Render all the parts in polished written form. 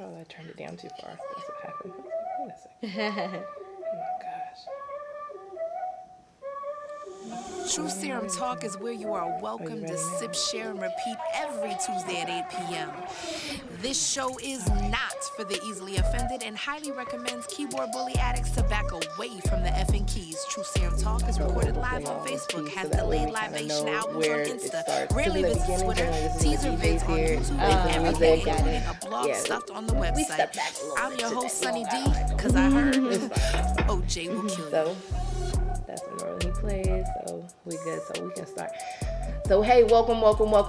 Oh, I turned it down too far. That's what happened. Wait a second. Oh my gosh. Truth Serum Talk is where you are welcome to sip, share, and repeat every Tuesday at 8 p.m. This show is not for the easily offended and highly recommends keyboard bully addicts to back away from the effing keys. Truth Serum Talk is recorded live on Facebook, has delayed libation albums on Insta, rarely visits Twitter, teaser vids on YouTube, and everything, including a blog stuffed on the website. I'm your host, Sunny D, because I heard OJ will kill you. So, that's what normally he plays, so we good, so we can start. So hey, welcome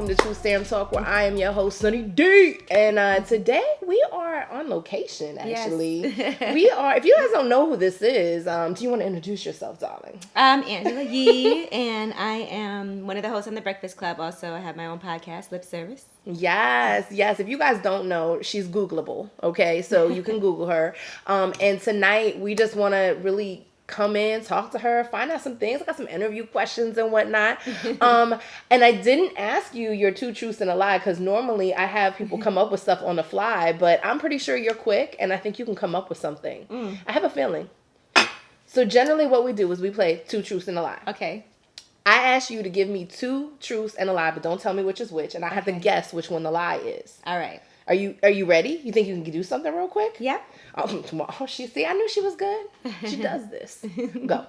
to Truth Serum Talk, where I am your host, Sunny D. And today we are on location, actually. Yes. We are, if you guys don't know who this is, do you want to introduce yourself, darling? I'm Angela Yee, and I am one of the hosts on The Breakfast Club. Also, I have my own podcast, Lip Service. Yes. If you guys don't know, she's Googleable, okay? So you can Google her. And tonight, we just want to really come in, talk to her, find out some things. I got some interview questions and whatnot. And I didn't ask you your 2 truths and a lie, because normally I have people come up with stuff on the fly, but I'm pretty sure you're quick, and I think you can come up with something. I have a feeling. So generally what we do is we play 2 truths and a lie. Okay. I ask you to give me 2 truths and a lie, but don't tell me which is which, and I have to guess which one the lie is. All right. Are you ready? You think you can do something real quick? Yeah. Oh, see, I knew she was good. She does this. Go.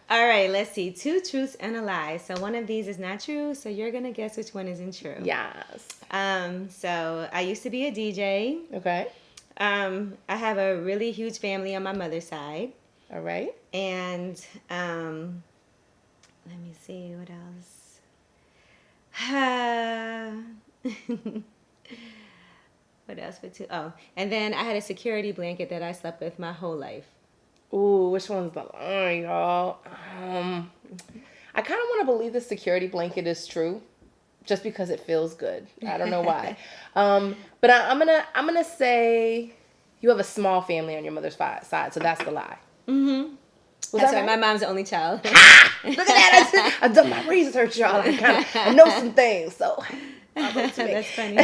All right, let's see. 2 truths and a lie. So one of these is not true, so you're going to guess which one isn't true. Yes. So I used to be a DJ. Okay. I have a really huge family on my mother's side. All right. And let me see what else. What else for 2? Oh, and then I had a security blanket that I slept with my whole life. Ooh, which one's the lie, y'all? I kind of want to believe the security blanket is true, just because it feels good. I don't know why. But I'm gonna say you have a small family on your mother's side, so that's the lie. Mm-hmm. That's right. My mom's the only child. Look at that! I've done my research, y'all. I know some things, so. That's funny.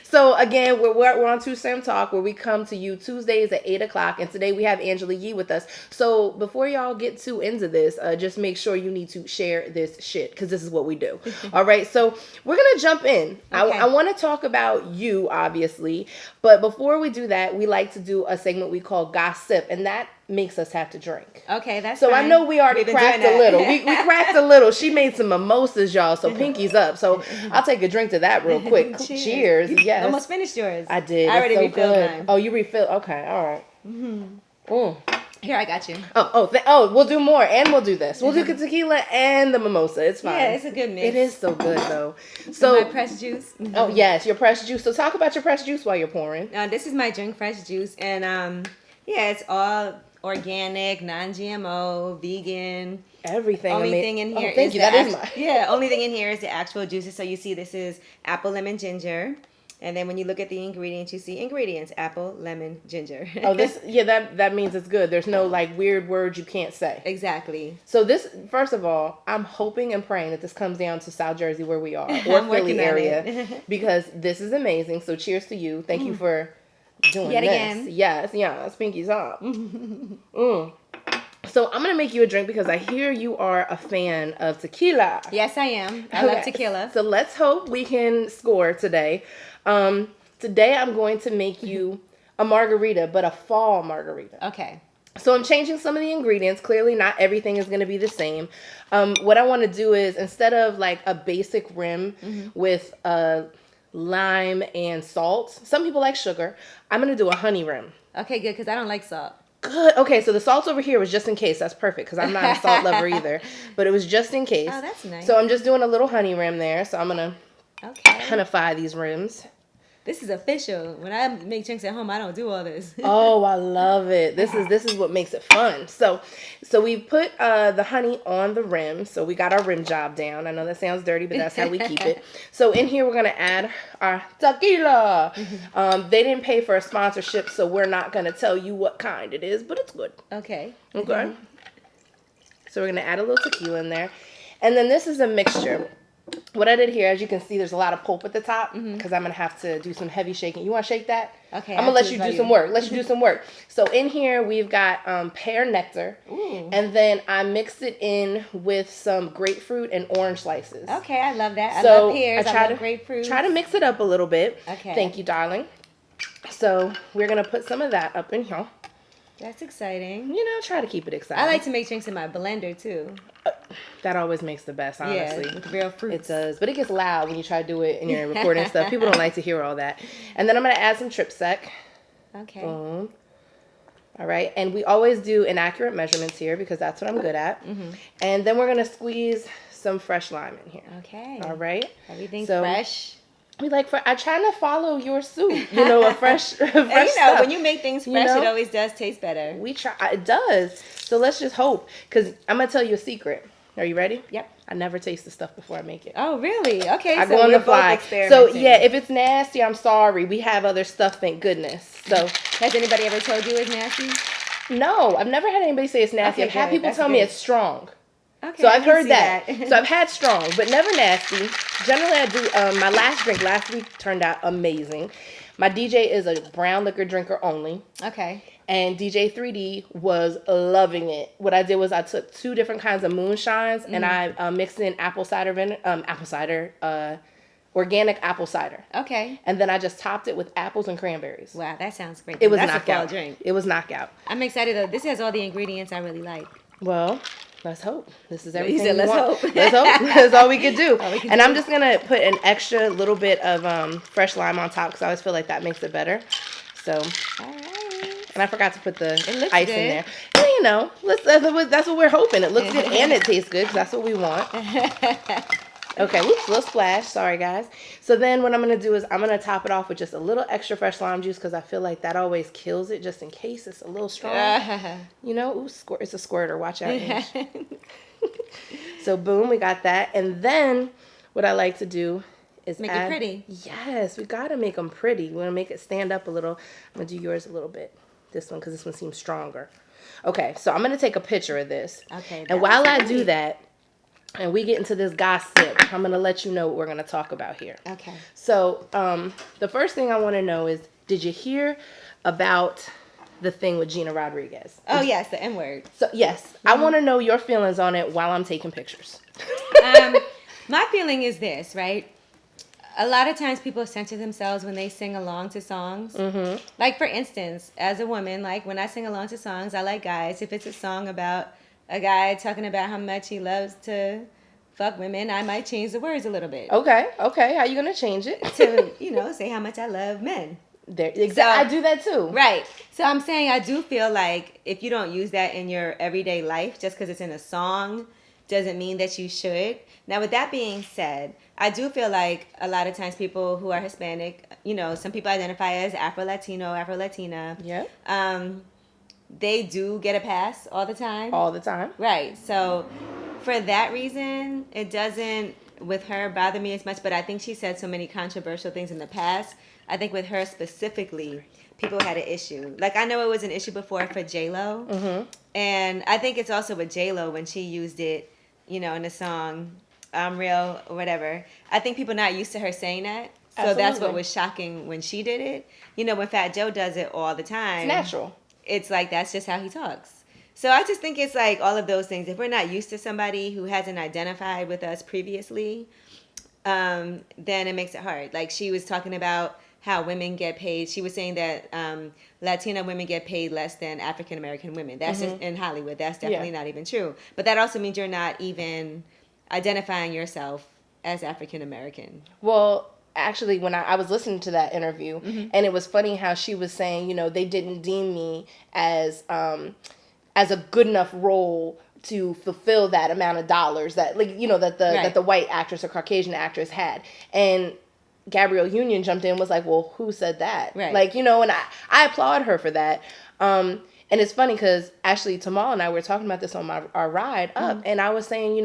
So again, we're on Truth Serum Talk, where we come to you Tuesdays at 8:00, and today we have Angela Yee with us. So before y'all get too into this, just make sure you need to share this shit, because this is what we do. All right, so we're gonna jump in. Okay. I want to talk about you, obviously, but before we do that, we like to do a segment we call Gossip, and that makes us have to drink. Okay, that's so fine. I know we already cracked a little. We cracked a little. She made some mimosas, y'all, so pinky's up. So I'll take a drink to that real quick. Cheers. Yes. Almost finished yours. I did. I already refilled mine. Oh, you refilled? Okay, all right. Mm-hmm. Here, I got you. We'll do more, and we'll do this. We'll do the tequila and the mimosa. It's fine. Yeah, it's a good mix. It is so good, though. So my pressed juice. Oh, yes, your pressed juice. So talk about your pressed juice while you're pouring. This is my drink fresh juice, and it's all organic, non-GMO, vegan. Everything. Only thing in here thank you. That is my. Only thing in here is the actual juices. So you see, this is apple, lemon, ginger. And then when you look at the ingredients, you see ingredients: apple, lemon, ginger. That means it's good. There's no like weird words you can't say. Exactly. So this, first of all, I'm hoping and praying that this comes down to South Jersey, where we are, or Philly area, because this is amazing. So cheers to you. Thank you for doing Yet this. Again. Yes, pinky's up. So I'm going to make you a drink, because I hear you are a fan of tequila. Yes, I am. I love tequila. So let's hope we can score today. Today I'm going to make you a margarita, but a fall margarita. Okay. So I'm changing some of the ingredients. Clearly not everything is going to be the same. What I want to do is, instead of like a basic rim with lime and salt, some people like sugar, I'm going to do a honey rim. Okay, good, because I don't like salt. Good. Okay, so the salt over here was just in case. That's perfect, because I'm not a salt lover either. But it was just in case. Oh, that's nice. So I'm just doing a little honey rim there. So I'm going to honeyfy these rims. This is official. When I make drinks at home, I don't do all this. Oh, I love it. This is what makes it fun. So we put the honey on the rim. So we got our rim job down. I know that sounds dirty, but that's how we keep it. So in here, we're going to add our tequila. They didn't pay for a sponsorship, so we're not going to tell you what kind it is, but it's good. Okay. Okay. So we're going to add a little tequila in there. And then this is a mixture. what I did here, as you can see, there's a lot of pulp at the top because I'm going to have to do some heavy shaking. You want to shake that? Okay. I'm going to let you do some work. Let you do some work. So in here, we've got pear nectar. Ooh. And then I mixed it in with some grapefruit and orange slices. Okay, I love that. So I love pears. I love grapefruit. Try to mix it up a little bit. Okay. Thank you, darling. So we're going to put some of that up in here. That's exciting. Try to keep it exciting. I like to make drinks in my blender, too. That always makes the best, honestly. Yeah, with real fruits. It does. But it gets loud when you try to do it and you're recording stuff. People don't like to hear all that. And then I'm going to add some trip sec. Okay. Boom. All right. And we always do inaccurate measurements here because that's what I'm good at. And then we're going to squeeze some fresh lime in here. Okay. All right. Everything fresh. I try to follow your suit, a fresh stuff. When you make things fresh, it always does taste better. We try, it does. So let's just hope, because I'm going to tell you a secret. Are you ready? Yep. I never taste the stuff before I make it. Oh, really? Okay. I go on the fly. So yeah, if it's nasty, I'm sorry. We have other stuff, thank goodness. So has anybody ever told you it's nasty? No, I've never had anybody say it's nasty. Okay, I've had people tell me it's strong. Okay, so I've heard that. that. So I've had strong, but never nasty. Generally, I do. My last drink last week turned out amazing. My DJ is a brown liquor drinker only. Okay. And DJ 3D was loving it. What I did was I took 2 different kinds of moonshines and I mixed in organic apple cider. Okay. And then I just topped it with apples and cranberries. Wow, that sounds great. It was That's knockout. a fall drink. It was knockout. I'm excited though. This has all the ingredients I really like. Well, let's hope. This is everything. You said, let's hope. Let's hope. That's all we could do. And I'm just gonna put an extra little bit of fresh lime on top because I always feel like that makes it better. So. All right. And I forgot to put the good. ice in there. And, that's what we're hoping. It looks good and it tastes good because that's what we want. Okay, whoops, little splash. Sorry, guys. So then what I'm going to do is I'm going to top it off with just a little extra fresh lime juice because I feel like that always kills it just in case it's a little strong. Ooh, it's a squirter. Watch out. So boom, we got that. And then what I like to do is make it pretty. Yes, we got to make them pretty. We want to make it stand up a little. I'm going to do yours a little bit. This one, because this one seems stronger. Okay, so I'm going to take a picture of this. Okay. And while I do that, and we get into this gossip, I'm going to let you know what we're going to talk about here. Okay. So the first thing I want to know is, did you hear about the thing with Gina Rodriguez? Oh, yes, the Nword. So, yes. I want to know your feelings on it while I'm taking pictures. My feeling is this, right? A lot of times people censor themselves when they sing along to songs. Mm-hmm. Like, for instance, as a woman, like, when I sing along to songs, I like guys. If it's a song about a guy talking about how much he loves to fuck women, I might change the words a little bit. Okay. How you going to change it? To, say how much I love men. So, I do that too. Right. So I'm saying I do feel like if you don't use that in your everyday life, just because it's in a song, doesn't mean that you should. Now, with that being said, I do feel like a lot of times people who are Hispanic, some people identify as Afro-Latino, Afro-Latina. Yeah. They do get a pass all the time. All the time. Right. So for that reason, it doesn't, with her, bother me as much. But I think she said so many controversial things in the past. I think with her specifically, people had an issue. Like, I know it was an issue before for J-Lo. Mm-hmm. And I think it's also with J-Lo when she used it, in the song, I'm Real, or whatever. I think people not used to her saying that. So Absolutely. That's what was shocking when she did it. When Fat Joe does it all the time. It's natural. It's like, that's just how he talks. So I just think it's like all of those things. If we're not used to somebody who hasn't identified with us previously, then it makes it hard. Like, she was talking about how women get paid. She was saying that Latina women get paid less than African American women. That's just in Hollywood. That's definitely not even true. But that also means you're not even identifying yourself as African American. Well, actually, when I was listening to that interview, and it was funny how she was saying, they didn't deem me as a good enough role to fulfill that amount of dollars that, that the white actress or Caucasian actress had. And Gabrielle Union jumped in and was like, well, who said that? Right. And I applaud her for that. And it's funny because actually Tamal and I were talking about this on our ride up, and I was saying,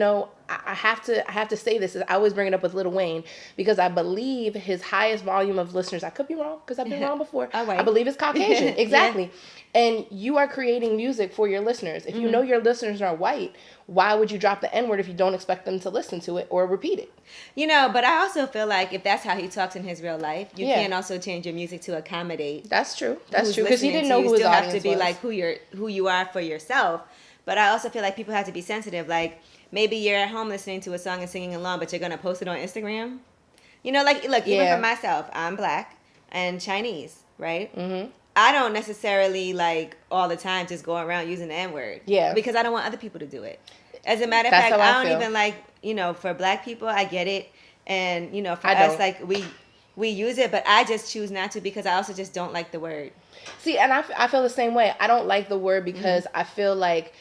I have to say this. I always bring it up with Lil Wayne because I believe his highest volume of listeners, I could be wrong because I've been wrong before. Oh, right. I believe it's Caucasian. Exactly. Yeah. And you are creating music for your listeners. If you know your listeners are white, why would you drop the N-word if you don't expect them to listen to it or repeat it? But I also feel like if that's how he talks in his real life, you can also change your music to accommodate. That's true. That's true. Because he didn't know who his audience was. You still have to be was. like who you are for yourself. But I also feel like people have to be sensitive. Like maybe you're at home listening to a song and singing along, but you're gonna post it on Instagram. Look, even for myself, I'm Black and Chinese, right? Mm-hmm. I don't necessarily like all the time just go around using the N-word. Yeah. Because I don't want other people to do it. As a matter of fact, I don't even like, for Black people, I get it. And, for us, like, we use it, but I just choose not to because I also just don't like the word. See, and I feel the same way. I don't like the word because I feel like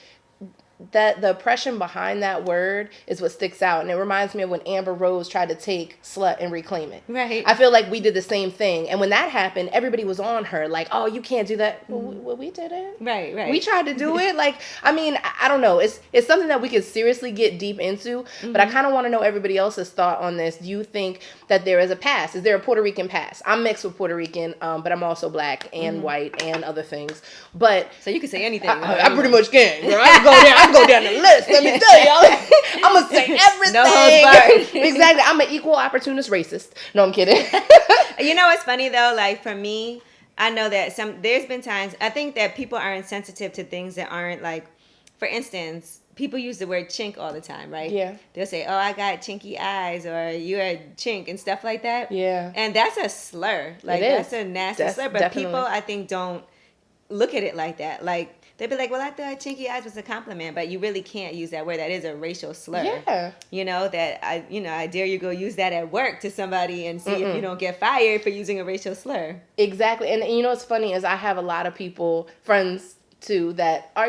that the oppression behind that word is what sticks out. And it reminds me of when Amber Rose tried to take slut and reclaim it. Right. I feel like we did the same thing. And when that happened, everybody was on her like, oh, you can't do that. Well, we did it. Right. We tried to do it. Like, I mean, I don't know. It's something that we could seriously get deep into. But I kind of want to know everybody else's thought on this. Do you think that there is a past? Is there a Puerto Rican past? I'm mixed with Puerto Rican, but I'm also Black and white and other things. But so you can say anything. I pretty much can. Girl. I can go down the list. Let me tell y'all. I'm gonna say everything. No holds barred. Exactly. I'm an equal opportunist racist. No, I'm kidding. What's funny though? Like for me, I know that there's been times I think that people are insensitive to things that aren't like, for instance, people use the word chink all the time, right? Yeah. They'll say, "Oh, I got chinky eyes," or "You're a chink," and stuff like that. Yeah. And that's a slur. Like that's a nasty slur. But definitely. people, I think, don't look at it like that. Like they'd be like, "Well, I thought chinky eyes was a compliment," but you really can't use that word. That is a racial slur. Yeah. That I dare you go use that at work to somebody and see if you don't get fired for using a racial slur. Exactly. And what's funny is I have a lot of friends too, that are,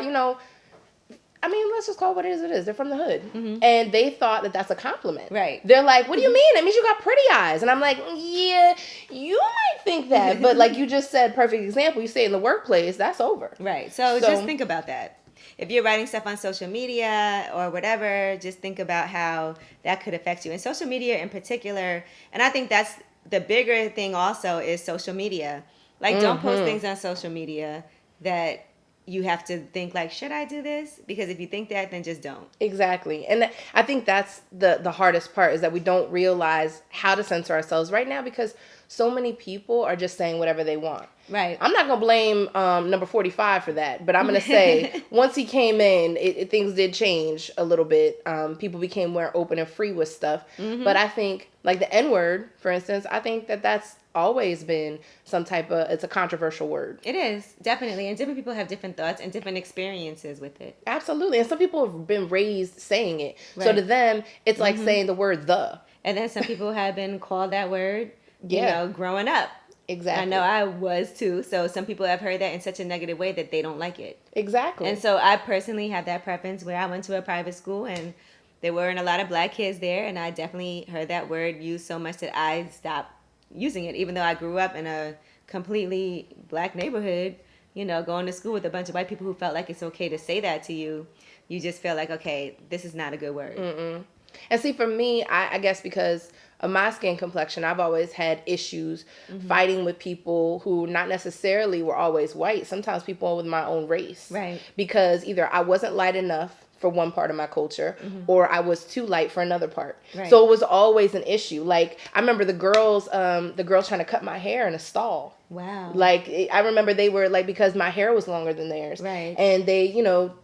I mean, let's just call it what it is. They're from the hood. Mm-hmm. And they thought that that's a compliment. Right. They're like, what do you mean? That means you got pretty eyes. And I'm like, yeah, you might think that. But like you just said, perfect example, you say it in the workplace, that's over. Right. So just think about that. If you're writing stuff on social media or whatever, just think about how that could affect you. And social media in particular, and I think that's the bigger thing also is social media. Like, don't post things on social media that you have to think like, should I do this? Because if you think that, then just don't. Exactly. And I think that's the hardest part is that we don't realize how to censor ourselves right now because so many people are just saying whatever they want. Right. I'm not going to blame number 45 for that, but I'm going to say once he came in, things did change a little bit. People became more open and free with stuff. Mm-hmm. But I think like the N-word, for instance, I think that's always been it's a controversial word. It is, definitely. And different people have different thoughts and different experiences with it. Absolutely. And some people have been raised saying it. Right. So to them, it's like saying the word the. And then some people have been called that word, growing up. Exactly. I know I was too. So some people have heard that in such a negative way that they don't like it. Exactly. And so I personally have that preference where I went to a private school and there weren't a lot of Black kids there. And I definitely heard that word used so much that I stopped using it, even though I grew up in a completely Black neighborhood, going to school with a bunch of white people who felt like it's okay to say that to you. You just feel like, okay, this is not a good word. Mm-mm. And see, for me, I guess because of my skin complexion, I've always had issues fighting with people who not necessarily were always white. Sometimes people with my own race. Right. Because either I wasn't light enough for one part of my culture or I was too light for another part. Right. So it was always an issue. Like I remember the girls trying to cut my hair in a stall. Wow. Like I remember they were like, because my hair was longer than theirs. Right. And they,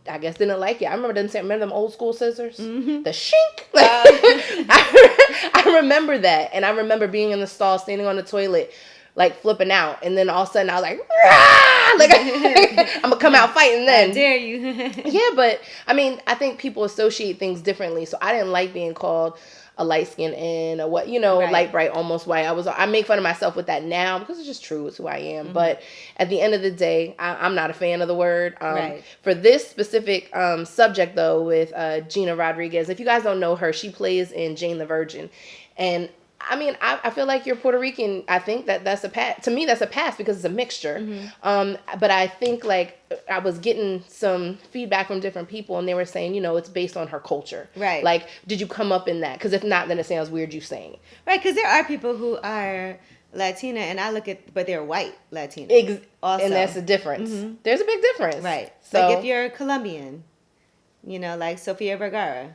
I guess didn't like it. I remember them saying, remember them old school scissors? The shink. I remember that. And I remember being in the stall, standing on the toilet, like flipping out. And then all of a sudden I was like, rah! Like I'm gonna come out fighting then. How dare you? Yeah, but I mean, I think people associate things differently. So I didn't like being called a light skin and a what, right. Light bright, almost white. I make fun of myself with that now because it's just true. It's who I am. But at the end of the day, I'm not a fan of the word. Right. For this specific subject though, with Gina Rodriguez, if you guys don't know her, she plays in Jane the Virgin. And I mean, I feel like you're Puerto Rican. I think that's a pass. To me, that's a pass because it's a mixture. But I think like I was getting some feedback from different people, and they were saying, it's based on her culture. Right. Like, did you come up in that? Because if not, then it sounds weird you saying it. Right, because there are people who are Latina, and I look at, but they're white Latina. Also. And that's the difference. Mm-hmm. There's a big difference. Right. So, like if you're Colombian, like Sofia Vergara.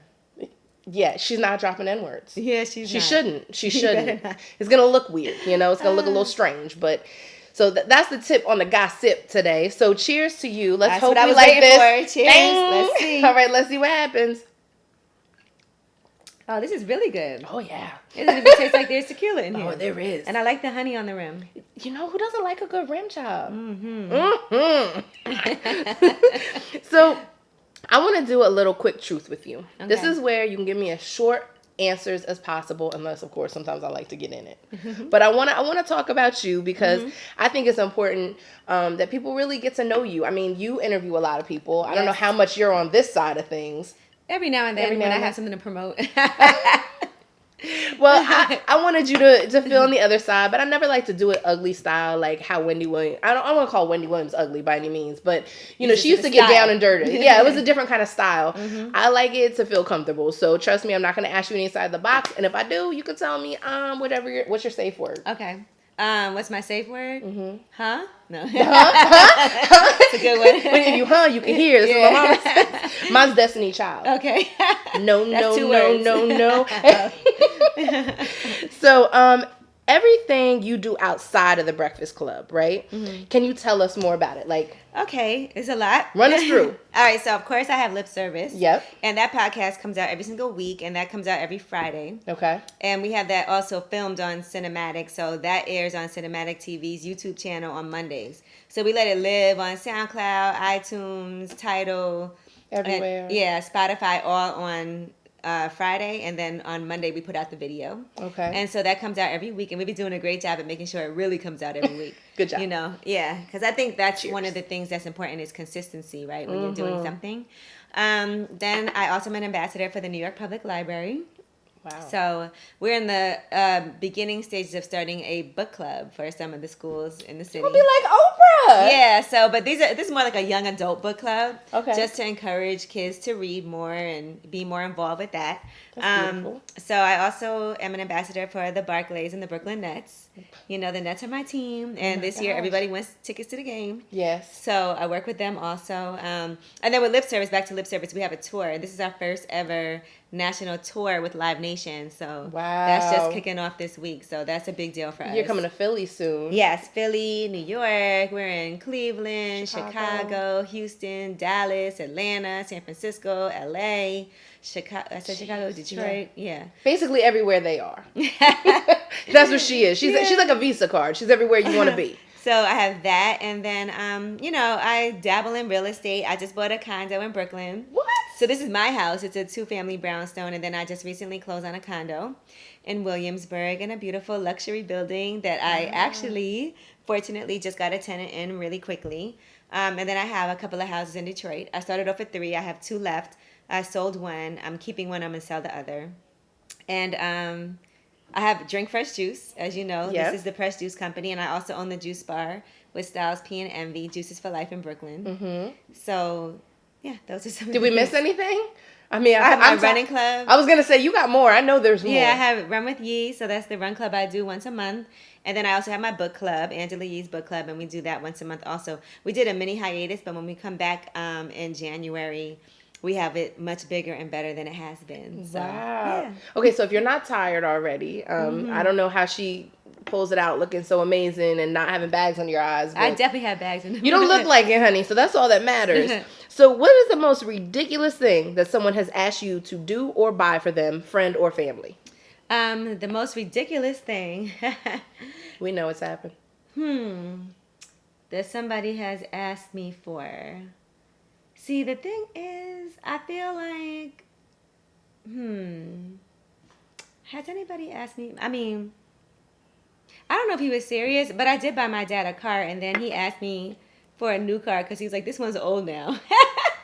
Yeah, she's not dropping N-words. Yeah, she shouldn't. She shouldn't. It's going to look weird, It's going to look a little strange, but... So that's the tip on the gossip today. So cheers to you. Let's hope we like this. Cheers. Dang. Let's see. All right, let's see what happens. Oh, this is really good. Oh, yeah. It doesn't even taste like there's tequila in here. Oh, there is. And I like the honey on the rim. Who doesn't like a good rim job? Mm-hmm. Mm-hmm. So I want to do a little quick truth with you. Okay. This is where you can give me as short answers as possible, unless, of course, sometimes I like to get in it. Mm-hmm. But I want to talk about you because I think it's important that people really get to know you. I mean, you interview a lot of people. Yes. I don't know how much you're on this side of things. Every now and then when I have something to promote. Well, I wanted you to fill in the other side, but I never like to do it ugly style, like how Wendy Williams. I don't want to call Wendy Williams ugly by any means, but she used to get down and dirty. Yeah, it was a different kind of style. Mm-hmm. I like it to feel comfortable. So trust me, I'm not going to ask you inside the box, and if I do, you can tell me what's your safe word. Okay. What's my safe word? Mm-hmm. Huh? No. That's a good one. When you you can hear. This is what my mama says. Mine's Destiny Child. Okay. No. So, everything you do outside of the Breakfast Club, right? Mm-hmm. Can you tell us more about it? Okay, it's a lot. Run us through. All right, so of course I have Lip Service. Yep. And that podcast comes out every single week, and that comes out every Friday. Okay. And we have that also filmed on Cinematic, so that airs on Cinematic TV's YouTube channel on Mondays. So we let it live on SoundCloud, iTunes, Tidal. Everywhere. Spotify, all on Friday, and then on Monday we put out the video. Okay. And so that comes out every week, and we've been doing a great job at making sure it really comes out every week. Good job. Because I think that's one of the things that's important is consistency, right? When you're doing something. Then I also am an ambassador for the New York Public Library. Wow. So we're in the beginning stages of starting a book club for some of the schools in the city. It'll be like Oprah. Yeah. So, but this is more like a young adult book club. Okay. Just to encourage kids to read more and be more involved with that. That's beautiful. So I also am an ambassador for the Barclays and the Brooklyn Nets. The Nets are my team, and this year everybody wants tickets to the game. Yes. So I work with them also. And then with Lip Service, back to Lip Service, we have a tour. This is our first ever national tour with Live Nation. So that's just kicking off this week. So that's a big deal for us. You're coming to Philly soon. Yes, Philly, New York. We're in Cleveland, Chicago, Houston, Dallas, Atlanta, San Francisco, LA, Chicago. I said Chicago, Detroit. Yeah. Basically everywhere they are. That's what she is. She's like a Visa card. She's everywhere you want to be. So I have that, and then I dabble in real estate. I just bought a condo in Brooklyn. What? So this is my house. It's a 2-family brownstone, and then I just recently closed on a condo in Williamsburg in a beautiful luxury building that I actually, fortunately, just got a tenant in really quickly. And then I have a couple of houses in Detroit. I started off with 3. I have 2 left. I sold 1. I'm keeping 1. I'm going to sell the other. And I have Drink Fresh Juice, as you know. Yep. This is the Fresh Juice Company, and I also own the Juice Bar with Styles P and Envy, Juices for Life in Brooklyn. Mm-hmm. So, yeah, those are some. Did we miss anything? I mean, I have my running club. I was gonna say you got more. I know there's more. Yeah, I have Run with Yee, so that's the run club I do once a month, and then I also have my book club, Angela Yee's book club, and we do that once a month. Also, we did a mini hiatus, but when we come back in January, we have it much bigger and better than it has been. So, wow. Yeah. Okay, so if you're not tired already, I don't know how she pulls it out looking so amazing and not having bags under your eyes. I definitely have bags in. You don't look like it, honey, so that's all that matters. So what is the most ridiculous thing that someone has asked you to do or buy for them, friend or family? The most ridiculous thing. We know it's happened. That somebody has asked me for. See, the thing is, I feel like, has anybody asked me? I mean, I don't know if he was serious, but I did buy my dad a car, and then he asked me for a new car because he was like, this one's old now.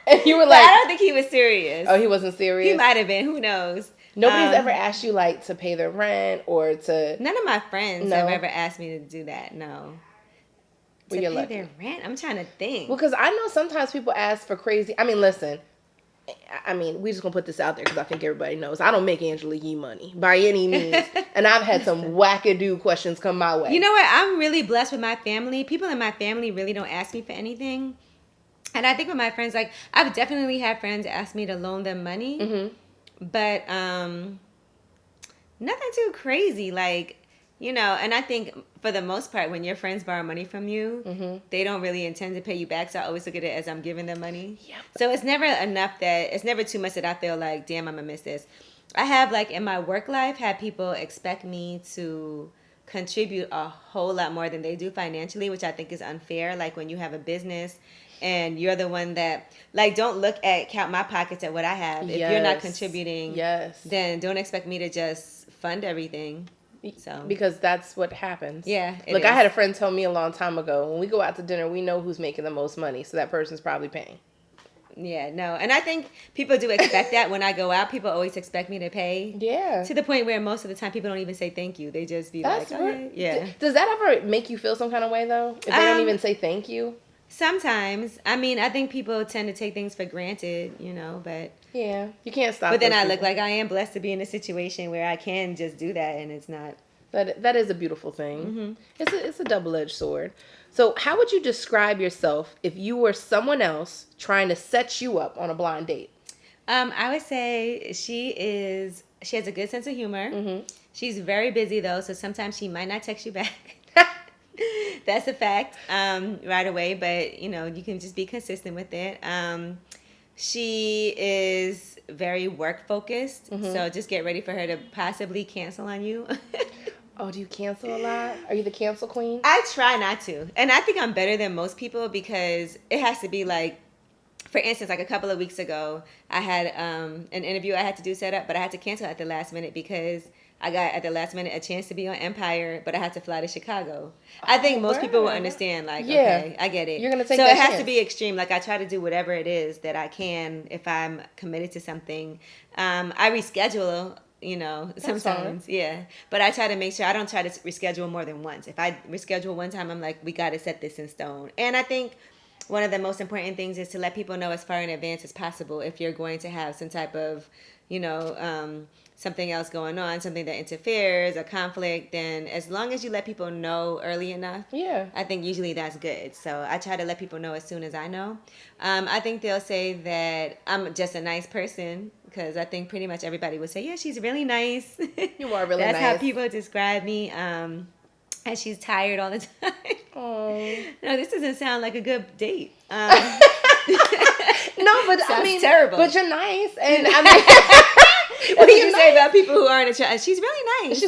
And you were like, I don't think he was serious. Oh, he wasn't serious? He might have been. Who knows? Nobody's ever asked you, like, to pay their rent or to... None of my friends have ever asked me to do that, no. Well, to you're pay lucky. their rent? I'm trying to think. Well, because I know sometimes people ask for crazy. I mean, listen. I mean, we just gonna put this out there because I think everybody knows I don't make Angela Yee money by any means, and I've had some wackadoo questions come my way. You know what? I'm really blessed with my family. People in my family really don't ask me for anything, and I think with my friends, like I've definitely had friends ask me to loan them money, but nothing too crazy. Like, and I think for the most part, when your friends borrow money from you, they don't really intend to pay you back. So I always look at it as I'm giving them money. Yep. So it's never it's never too much that I feel like, damn, I'm gonna miss this. I have, like, in my work life, had people expect me to contribute a whole lot more than they do financially, which I think is unfair. Like, when you have a business and you're the one that, like, don't count my pockets at what I have. If you're not contributing, then don't expect me to just fund everything. So because that's what happens. Yeah. Look, I had a friend tell me a long time ago, when we go out to dinner, we know who's making the most money, so that person's probably paying. Yeah, no. And I think people do expect that when I go out. People always expect me to pay. Yeah. To the point where most of the time people don't even say thank you. They just be like, okay. Yeah. Does that ever make you feel some kind of way, though? If they don't even say thank you? Sometimes. I mean, I think people tend to take things for granted, but... Yeah, you can't stop. But then I look like I am blessed to be in a situation where I can just do that, and it's not... That is a beautiful thing. It's a double-edged sword. So how would you describe yourself if you were someone else trying to set you up on a blind date? I would say she has a good sense of humor. She's very busy, though, so sometimes she might not text you back. That's a fact, right away, but, you can just be consistent with it. She is very work-focused, so just get ready for her to possibly cancel on you. Oh, do you cancel a lot? Are you the cancel queen? I try not to. And I think I'm better than most people because it has to be like, for instance, like a couple of weeks ago, I had an interview I had to do set up, but I had to cancel at the last minute because I got at the last minute a chance to be on Empire, but I had to fly to Chicago. I think most people will understand, like, okay, I get it. You're going to take so that it has chance. to be extreme. Like, I try to do whatever it is that I can if I'm committed to something. I reschedule, sometimes. Yeah. But I try to make sure I don't try to reschedule more than once. If I reschedule one time, I'm like, we got to set this in stone. And I think one of the most important things is to let people know as far in advance as possible if you're going to have some type of, something else going on, something that interferes, a conflict, then as long as you let people know early enough, I think usually that's good. So I try to let people know as soon as I know. I think they'll say that I'm just a nice person because I think pretty much everybody would say, yeah, she's really nice. You are really that's nice. how people describe me. And she's tired all the time. Oh. No, this doesn't sound like a good date. No, but I mean, terrible. But you're nice, and I mean. What do you say about people who aren't attractive? She's really nice.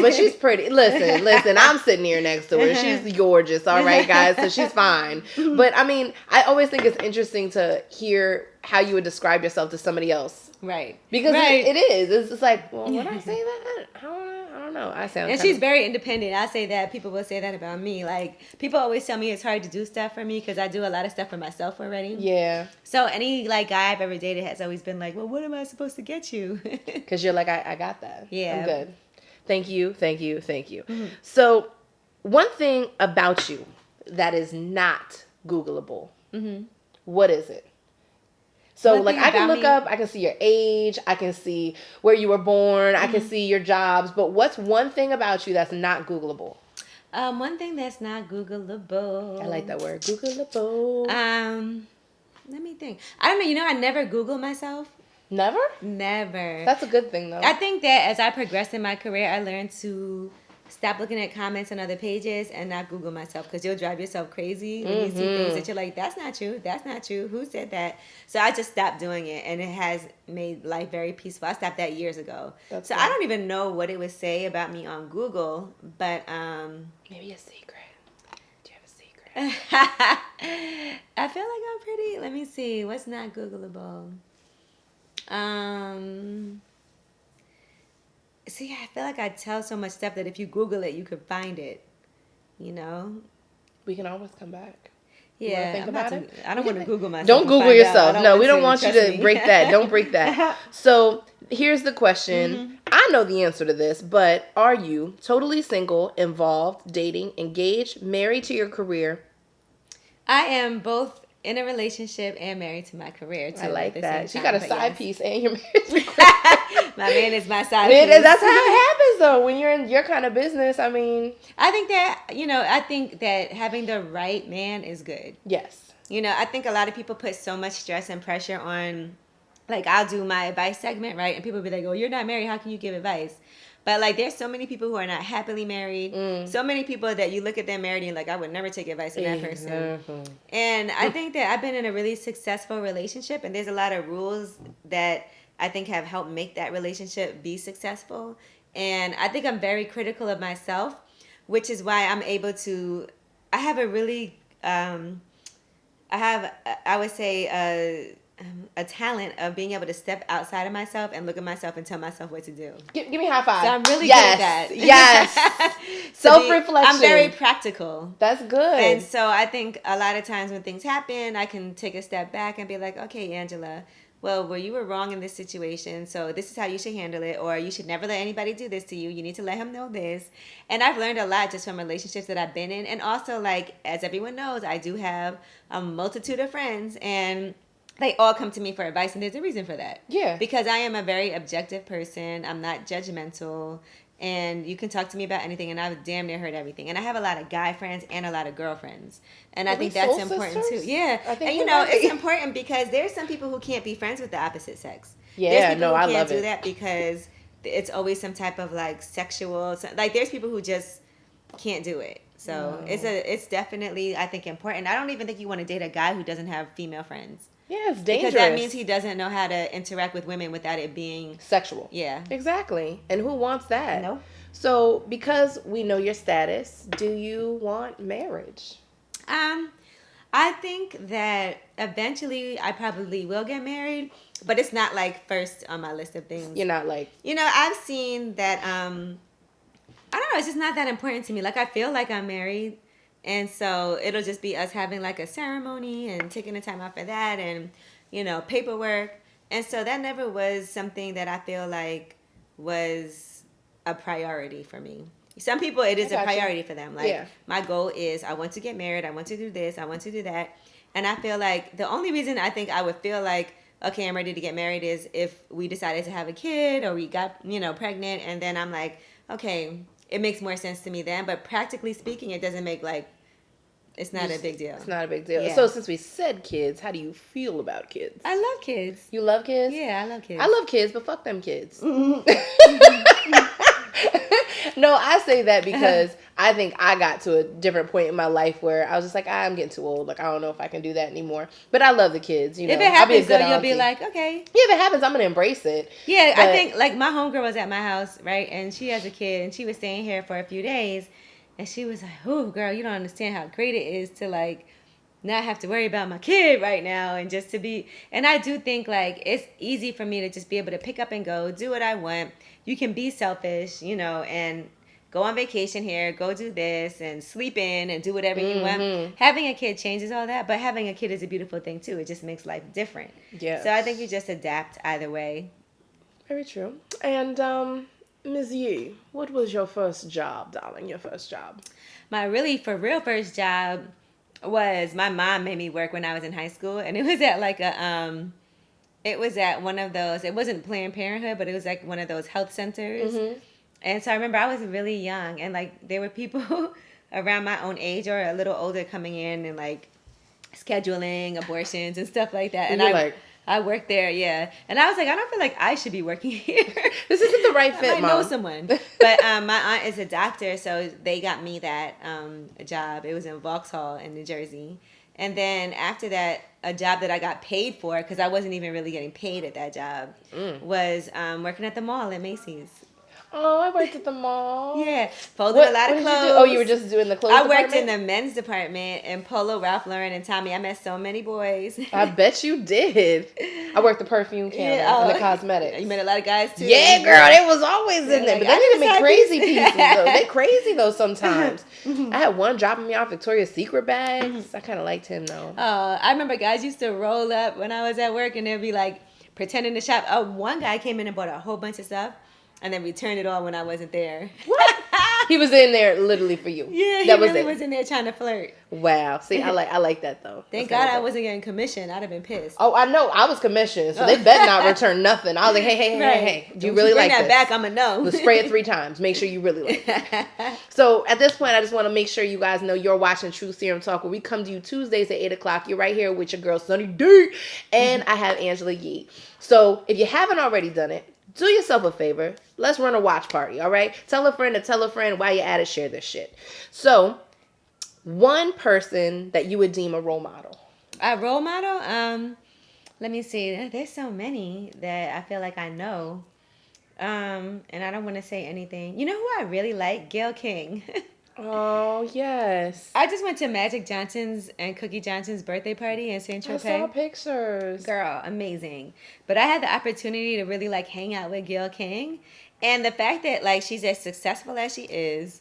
But she's pretty. Listen, I'm sitting here next to her. She's gorgeous, all right, guys, so she's fine. But, I mean, I always think it's interesting to hear how you would describe yourself to somebody else. Right. Because it is. It's just like, well, would I say that? I don't know. I sound And she's very independent. I say that. People will say that about me. Like, people always tell me it's hard to do stuff for me because I do a lot of stuff for myself already. Yeah. So any, guy I've ever dated has always been like, well, what am I supposed to get you? Because you're like, I got that. Yeah. I'm good. Thank you. Mm-hmm. So one thing about you that is not Googleable, what is it? So, I can look up, I can see your age, I can see where you were born, I can see your jobs, but what's one thing about you that's not Googleable? One thing that's not Googleable. I like that word, Googleable. Let me think. I don't know, I never Google myself. Never? Never. That's a good thing, though. I think that as I progressed in my career, I learned to stop looking at comments on other pages and not Google myself because you'll drive yourself crazy when you see things that you're like, that's not true, who said that? So I just stopped doing it, and it has made life very peaceful. I stopped that years ago. That's so good. I don't even know what it would say about me on Google, but maybe a secret. Do you have a secret? I feel like I'm pretty, let me see, what's not Googleable? See, I feel like I tell so much stuff that if you Google it, you could find it. We can always come back. Yeah, think about it? I don't want to Google myself. Don't Google yourself. No, we don't want you to break that. Don't break that. So here's the question. I know the answer to this, but are you totally single, involved, dating, engaged, married to your career, I am both in a relationship and married to my career too. I like at that. the She same got a time, side but piece and you're married. yes. My man is my side piece. That's how it happens though. When you're in your kind of business, I mean, I think that having the right man is good. yes. I think a lot of people put so much stress and pressure on, like, I'll do my advice segment, right? And people be like, oh, you're not married. How can you give advice? But, like, there's so many people who are not happily married. So many people that you look at them married and you're like, I would never take advice from that person. And I think that I've been in a really successful relationship, and there's a lot of rules that I think have helped make that relationship be successful. And I think I'm very critical of myself, which is why I'm able to, I have a really, I would say, a talent of being able to step outside of myself and look at myself and tell myself what to do. Give me a high five. So I'm really good at that. Yes. Self-reflection. I'm very practical. That's good. And so I think a lot of times when things happen, I can take a step back and be like, okay, Angela, well, you were wrong in this situation, so this is how you should handle it, or you should never let anybody do this to you. You need to let him know this. And I've learned a lot just from relationships that I've been in. And also, like, as everyone knows, I do have a multitude of friends, and they all come to me for advice, and there's a reason for that. Yeah. Because I am a very objective person. I'm not judgmental. And you can talk to me about anything, and I've damn near heard everything. And I have a lot of guy friends and a lot of girlfriends. And I think that's important too. Yeah. I think and it's important because there's some people who can't be friends with the opposite sex. Yeah, there's people who I can't love do it. that because it's always some type of like sexual, like there's people who just can't do it. So it's definitely, I think, important. I don't even think you want to date a guy who doesn't have female friends. Yeah, it's dangerous. Because that means he doesn't know how to interact with women without it being sexual. Yeah. Exactly. And who wants that? No. So, because we know your status, do you want marriage? I think that eventually I probably will get married, but it's not like first on my list of things. You're not like... I've seen that, I don't know, it's just not that important to me. Like, I feel like I'm married, and so it'll just be us having like a ceremony and taking the time out for that and, paperwork. And so that never was something that I feel like was a priority for me. Some people, it is a priority for them. Like, my goal is I want to get married. I want to do this. I want to do that. And I feel like the only reason I think I would feel like, okay, I'm ready to get married is if we decided to have a kid or we got, pregnant. And then I'm like, okay, it makes more sense to me then. But practically speaking, it doesn't make it's not a big deal. It's not a big deal. Yeah. So since we said kids, how do you feel about kids? I love kids. You love kids? Yeah, I love kids. I love kids, but fuck them kids. No, I say that because I think I got to a different point in my life where I was just like, I'm getting too old. Like, I don't know if I can do that anymore. But I love the kids. If it happens, you'll be like, okay. Yeah, if it happens, I'm going to embrace it. Yeah, I think, like, my homegirl was at my house, right? And she has a kid, and she was staying here for a few days. And she was like, oh, girl, you don't understand how great it is to, like, not have to worry about my kid right now and just to be... And I do think, like, it's easy for me to just be able to pick up and go, do what I want. You can be selfish, and go on vacation here, go do this, and sleep in and do whatever you want. Having a kid changes all that, but having a kid is a beautiful thing, too. It just makes life different. Yeah. So I think you just adapt either way. Very true. And, Ms. Yee, what was your first job, darling? Your first job? My really, for real first job was my mom made me work when I was in high school, and it was at like it was at one of those, it wasn't Planned Parenthood, but it was like one of those health centers. And so I remember I was really young, and like there were people around my own age or a little older coming in and like scheduling abortions and stuff like that. And I worked there, yeah. And I was like, I don't feel like I should be working here. This isn't the right fit, Mom. I know someone. But my aunt is a doctor, so they got me that job. It was in Vauxhall in New Jersey. And then after that, a job that I got paid for, because I wasn't even really getting paid at that job, was working at the mall at Macy's. Oh, I worked at the mall. Yeah. Folded a lot of clothes. You were just doing the clothes I worked department? in the men's department in Polo, Ralph Lauren, and Tommy. I met so many boys. I bet you did. I worked the perfume counter and the cosmetics. You met a lot of guys, too? Yeah, girl. They was always in there. Like, But they didn't make crazy piece. pieces, though. They crazy, though, sometimes. I had one dropping me off Victoria's Secret bags. I kind of liked him, though. I remember guys used to roll up when I was at work, and they'd be, like, pretending to shop. One guy came in and bought a whole bunch of stuff. And then returned it all when I wasn't there. What? He was in there literally for you. Yeah, that he was really it. was in there trying to flirt. Wow. See, I like that though. Thank That's God kinda I dope. wasn't getting commission. I'd have been pissed. Oh, I know. I was commissioned, so they better not return nothing. I was like, hey. Do you Don't really bring like that this? back? I'ma know. Let's spray it 3 times. Make sure you really like it. So at this point, I just want to make sure you guys know you're watching Truth Serum Talk, where we come to you Tuesdays at 8 o'clock. You're right here with your girl Sunny D, and I have Angela Yee. So if you haven't already done it, do yourself a favor. Let's run a watch party, all right? Tell a friend to tell a friend. While you're at it, share this shit. So, one person that you would deem a role model. A role model? Let me see. There's so many that I feel like I know. And I don't want to say anything. You know who I really like? Gayle King. Oh, yes. I just went to Magic Johnson's and Cookie Johnson's birthday party in St. I Tropez. saw pictures. Girl, amazing. But I had the opportunity to really like hang out with Gayle King. And the fact that like she's as successful as she is,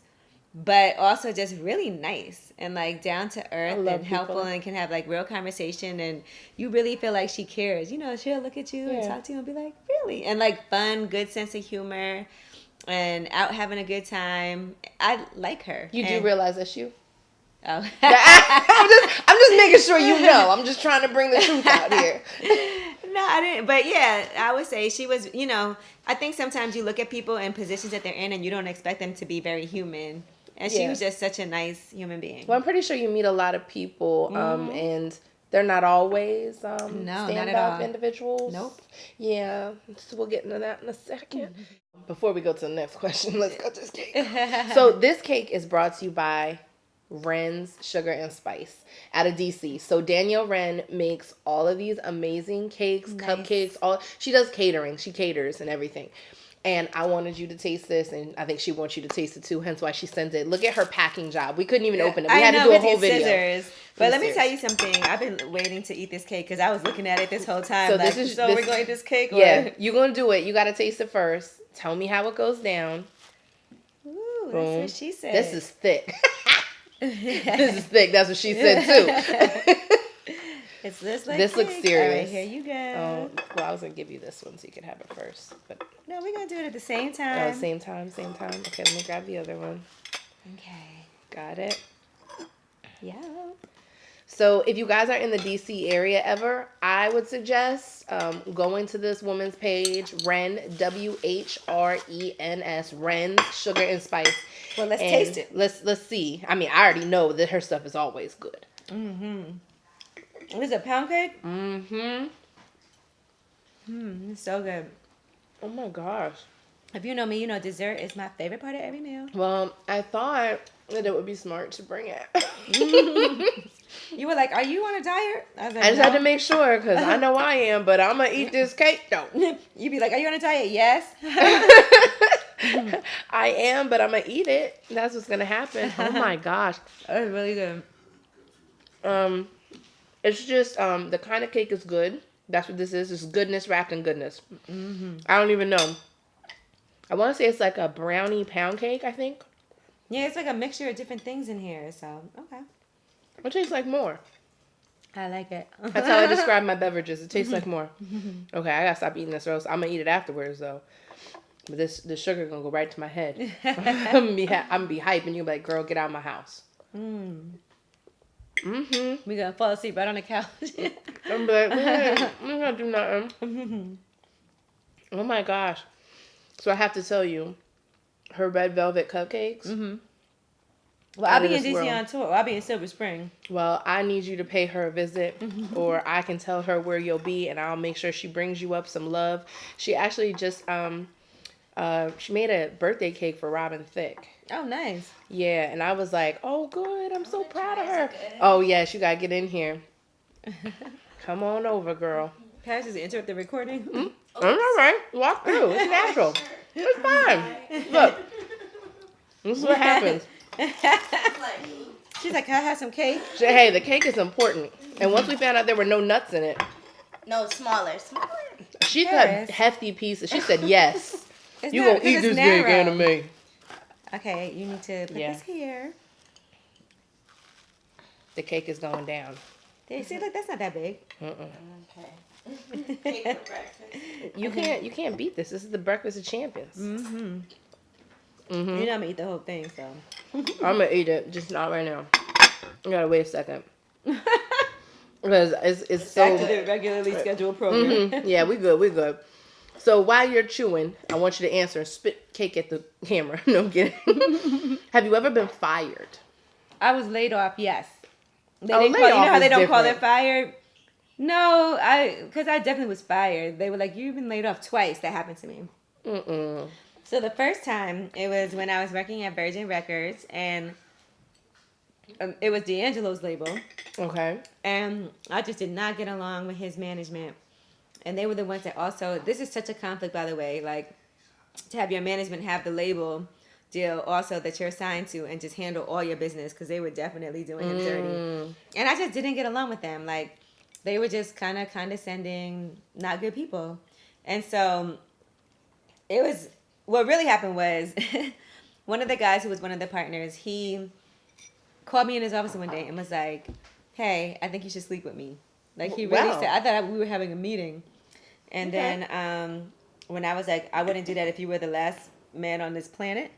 but also just really nice and like down to earth and helpful and can have like real conversation, and you really feel like she cares. You know, she'll look at you and talk to you and be like, really? And like fun, good sense of humor and out having a good time. I like her. You do realize that's you? Oh. I'm just making sure you know. I'm just trying to bring the truth out here. No, I didn't. But yeah, I would say she was, you know, I think sometimes you look at people in positions that they're in and you don't expect them to be very human. And she was just such a nice human being. Well, I'm pretty sure you meet a lot of people and they're not always stand-up individuals. Nope. Yeah, so we'll get into that in a second. Before we go to the next question, let's cut this cake. So this cake is brought to you by Wren's Sugar and Spice out of DC. So Danielle Wren makes all of these amazing cakes, cupcakes. She does catering. She caters and everything. And I wanted you to taste this, and I think she wants you to taste it too, hence why she sent it. Look at her packing job. We couldn't even open it. We had to do a whole video. Scissors. But let me tell you something. I've been waiting to eat this cake because I was looking at it this whole time. So like, we're going to eat this cake? Yeah, you're going to do it. You got to taste it first. Tell me how it goes down. Ooh, that's what she said. This is thick. This is thick. That's what she said too. This looks like this looks serious. All right, here you go. Well, I was gonna give you this one so you could have it first, but no, we're gonna do it at the same time. Same time. Okay, let me grab the other one. Okay, got it. Yeah. So if you guys are in the DC area ever, I would suggest going to this woman's page, Wren, WHRENS, Wren's Sugar and Spice. Well, let's taste it. Let's see. I mean, I already know that her stuff is always good. This is a pound cake? It's so good. Oh my gosh. If you know me, you know dessert is my favorite part of every meal. Well, I thought that it would be smart to bring it. You were like, are you on a diet? I was like, I just had to make sure because I know I am, but I'm going to eat this cake though. You'd be like, are you on a diet? Yes. I am, but I'm going to eat it. That's what's going to happen. Oh my gosh. That was really good. It's just, the kind of cake is good. That's what this is. It's goodness wrapped in goodness. I don't even know. I want to say it's like a brownie pound cake, I think. Yeah, it's like a mixture of different things in here. So, okay. It tastes like more. I like it. That's how I describe my beverages. It tastes like more. Okay, I gotta stop eating this roast. I'm gonna eat it afterwards though. But the sugar gonna go right to my head. I'm gonna be hype and you'll be like, girl, get out of my house. We're gonna fall asleep right on the couch. I'm like, I'm not gonna do nothing. Oh my gosh. So I have to tell you, her red velvet cupcakes. Well, I'll be in DC on tour. I'll be in Silver Spring. Well, I need you to pay her a visit, or I can tell her where you'll be, and I'll make sure she brings you up some love. She actually just she made a birthday cake for Robin Thicke. Oh, nice. Yeah, and I was like, oh, good. I'm so proud of her. Oh, yes, you got to get in here. Come on over, girl. Paris, just interrupt the recording. All right. Walk through. It's natural. It's fine. Look. This is what happens. She's like, can I have some cake? Hey, the cake is important. And once we found out there were no nuts in it. No, smaller. She cut hefty pieces. She said, yes. You gonna eat this cake, Anime. Okay, you need to put this here. The cake is going down. See, look, that's not that big. Okay. Cake for breakfast. You can't beat this. This is the breakfast of champions. You know I'm gonna eat the whole thing, so. I'm gonna eat it, just not right now. I gotta wait a second. Because it's so... Back to the regularly scheduled program. Yeah, we good. So while you're chewing, I want you to answer and spit cake at the camera. No, I'm kidding. Have you ever been fired? I was laid off, yes. You laid know how off they is don't call different. it fired? No, because I definitely was fired. They were like, you've been laid off twice. That happened to me. So the first time, it was when I was working at Virgin Records, and it was D'Angelo's label. Okay. And I just did not get along with his management. And they were the ones that also, this is such a conflict, by the way, like to have your management have the label deal also that you're assigned to and just handle all your business, because they were definitely doing him dirty. And I just didn't get along with them. Like, they were just kind of condescending, not good people. And so it was, what really happened was one of the guys who was one of the partners, he called me in his office one day and was like, hey, I think you should sleep with me. Like, he really said, I thought we were having a meeting. And then when I was like, I wouldn't do that if you were the last man on this planet.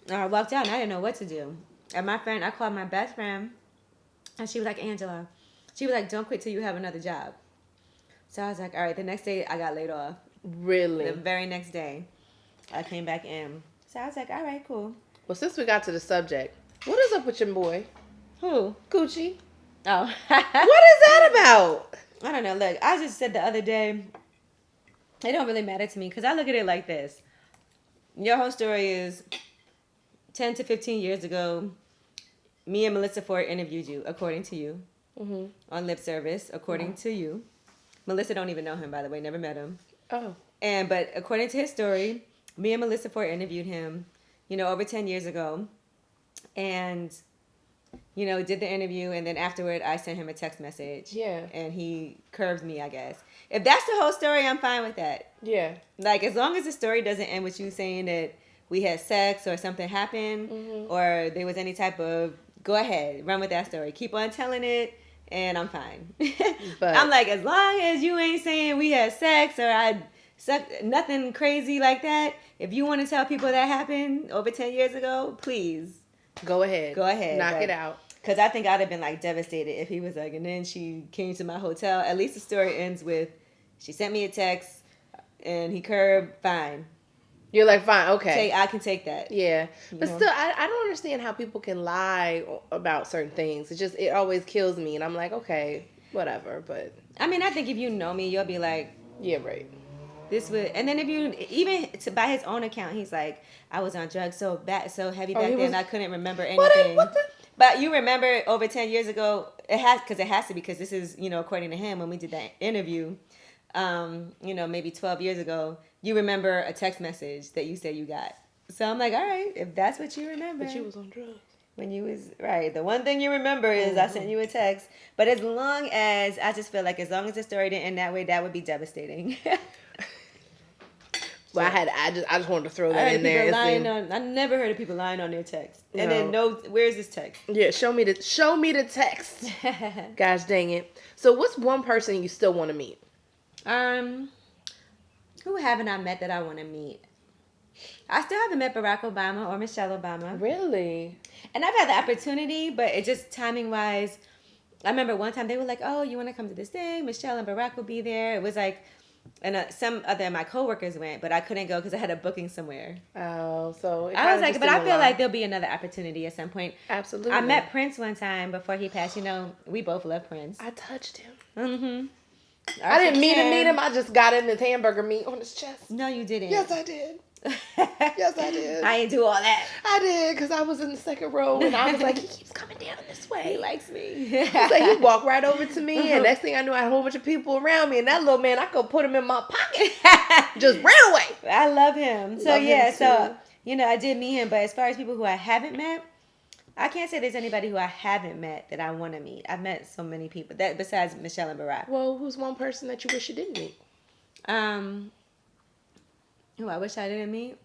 I walked out and I didn't know what to do. And I called my best friend, and she was like, Angela. She was like, don't quit till you have another job. So I was like, all right, the next day I got laid off. Really? The very next day I came back in. So I was like, all right, cool. Well, since we got to the subject, what is up with your boy? Who? Gucci. Oh. What is that about? I don't know. Look, I just said the other day, it don't really matter to me, because I look at it like this. Your whole story is 10 to 15 years ago, me and Melissa Ford interviewed you, according to you, on lip service, according to you. Melissa don't even know him, by the way, never met him. Oh. But according to his story, me and Melissa Ford interviewed him, over 10 years ago. And, did the interview, and then afterward, I sent him a text message. Yeah. And he curved me, I guess. If that's the whole story, I'm fine with that. Yeah. Like, as long as the story doesn't end with you saying that we had sex or something happened, or there was any type of, go ahead, run with that story. Keep on telling it, and I'm fine. But I'm like, as long as you ain't saying we had sex or I sucked, nothing crazy like that, if you want to tell people that happened over 10 years ago, please. Go ahead. Knock it out. Because I think I'd have been, like, devastated if he was like, and then she came to my hotel. At least the story ends with, she sent me a text, and he curved, fine. You're like, fine, okay. I can take that. Yeah. But still, I don't understand how people can lie about certain things. It always kills me. And I'm like, okay, whatever. But I mean, I think if you know me, you'll be like, yeah, right. This would, and then if you, even by his own account, he's like, I was on drugs so heavy back then, I couldn't remember anything. But you remember over 10 years ago, it has to, because this is, according to him, when we did that interview, maybe 12 years ago, you remember a text message that you said you got. So I'm like, all right, if that's what you remember. But you was on drugs. When you was, right. The one thing you remember is I sent you a text. But I just feel like as long as the story didn't end that way, that would be devastating. Well, I just wanted to throw that in there. I never heard of people lying on their text. And then where's this text? Yeah, show me the text. Gosh dang it. So what's one person you still want to meet? Who haven't I met that I want to meet? I still haven't met Barack Obama or Michelle Obama. Really? And I've had the opportunity, but it just timing wise. I remember one time they were like, "Oh, you want to come to this thing? Michelle and Barack will be there." It was like, and some other of my coworkers went, but I couldn't go because I had a booking somewhere. Oh, so I was like, but I feel like there'll be another opportunity at some point. Absolutely. I met Prince one time before he passed. We both love Prince. I touched him. Mm-hmm. I didn't meet him. I just got in his hamburger meat on his chest. No, you didn't. Yes, I did. Yes, I did. I didn't do all that. I did, because I was in the second row, and I was like, he keeps coming down this way. He likes me. So he walked right over to me, and next thing I knew, I had a whole bunch of people around me, and that little man, I could put him in my pocket. Just ran away. I love him. So, him I did meet him, but as far as people who I haven't met, I can't say there's anybody who I haven't met that I want to meet. I've met so many people, that besides Michelle and Barack. Well, who's one person that you wish you didn't meet? Who I wish I didn't meet?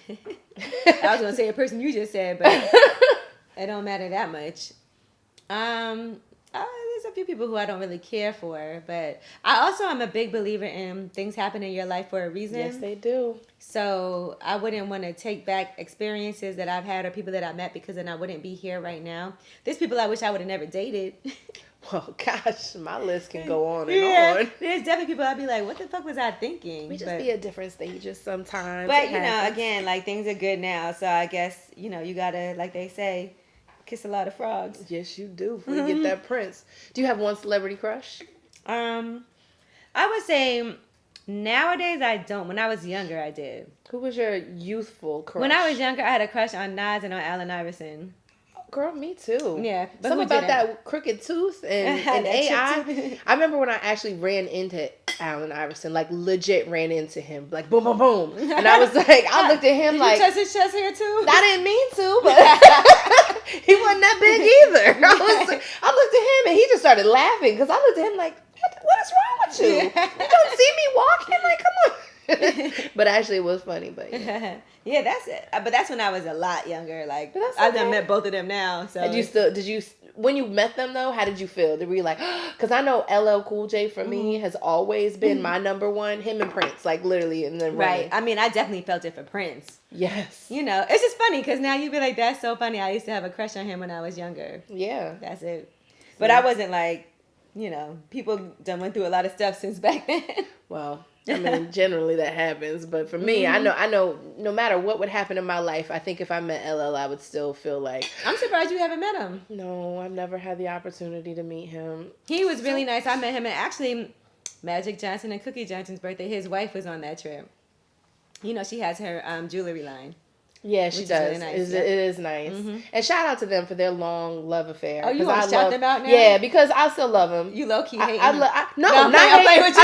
I was going to say a person you just said, but it don't matter that much. There's a few people who I don't really care for, but I also am a big believer in things happen in your life for a reason. Yes, they do. So I wouldn't want to take back experiences that I've had or people that I met because then I wouldn't be here right now. There's people I wish I would have never dated. Well, gosh, my list can go on and on. There's definitely people I'd be like, what the fuck was I thinking? We just be at different stages sometimes. But, again, like, things are good now. So I guess, you gotta, like they say, kiss a lot of frogs. Yes, you do. Before you get that prince. Do you have one celebrity crush? I would say nowadays I don't. When I was younger, I did. Who was your youthful crush? When I was younger, I had a crush on Nas and on Allen Iverson. Girl, me too. Yeah. But something about that crooked tooth and AI. I remember when I actually ran into Allen Iverson, like legit ran into him, like boom, boom, boom. And I was like, I looked at him Did like. You touch his chest hair too? I didn't mean to, but he wasn't that big either. I looked at him and he just started laughing because I looked at him like, what is wrong with you? You don't see me walking? Like, come on. But actually, it was funny. But yeah, that's it. But that's when I was a lot younger. Like, okay. I've done met both of them now. So did you when you met them though? How did you feel? Were you like, because I know LL Cool J for me has always been my number one. Him and Prince, like literally, and then right. I mean, I definitely felt it for Prince. Yes. It's just funny because now you'd be like, that's so funny. I used to have a crush on him when I was younger. Yeah, that's it. But I wasn't like, people done went through a lot of stuff since back then. Well. I mean, generally that happens, but for me, I know no matter what would happen in my life, I think if I met LL, I would still feel like... I'm surprised you haven't met him. No, I've never had the opportunity to meet him. He was really nice. I met him, and actually, Magic Johnson and Cookie Johnson's birthday, his wife was on that trip. She has her jewelry line. Yeah, she does. Really nice. It is nice. Mm-hmm. And shout out to them for their long love affair. Oh, you want to shout them out now? Yeah, because I still love them. You low-key hate them. No, I'm not playing with you.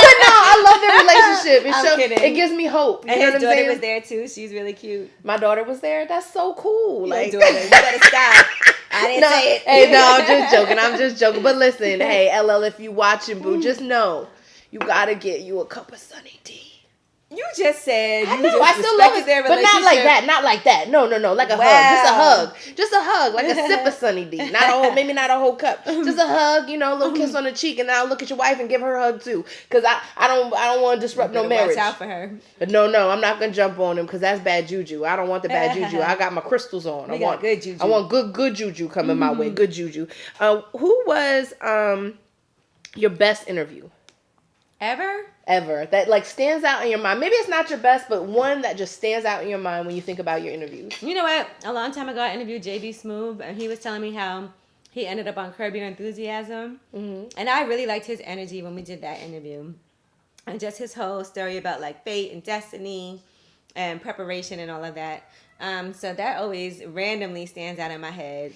I love their relationship. I'm kidding. It gives me hope. And his daughter was there, too. She's really cute. My daughter was there? That's so cool. Like, daughter, you better stop. I didn't say it. Hey, no, I'm just joking. But listen, hey, LL, if you watching, boo, just know you got to get you a cup of Sunny D. You just said I still love it, their but not like that. No, like a hug, just a hug, like a sip of Sunny D, maybe not a whole cup, just a hug, a little kiss on the cheek, and I'll look at your wife and give her a hug too, because I don't want to disrupt no marriage. Watch out for her. But no, I'm not gonna jump on him because that's bad juju. I don't want the bad juju. I got my crystals on. I want good juju. I want good juju coming my way. Good juju. Who was your best interview? Ever that like stands out in your mind? Maybe it's not your best, but one that just stands out in your mind when you think about your interviews. You know what? A long time ago, I interviewed JB Smoove, and he was telling me how he ended up on Curb Your Enthusiasm, and I really liked his energy when we did that interview, and just his whole story about like fate and destiny, and preparation and all of that. So that always randomly stands out in my head.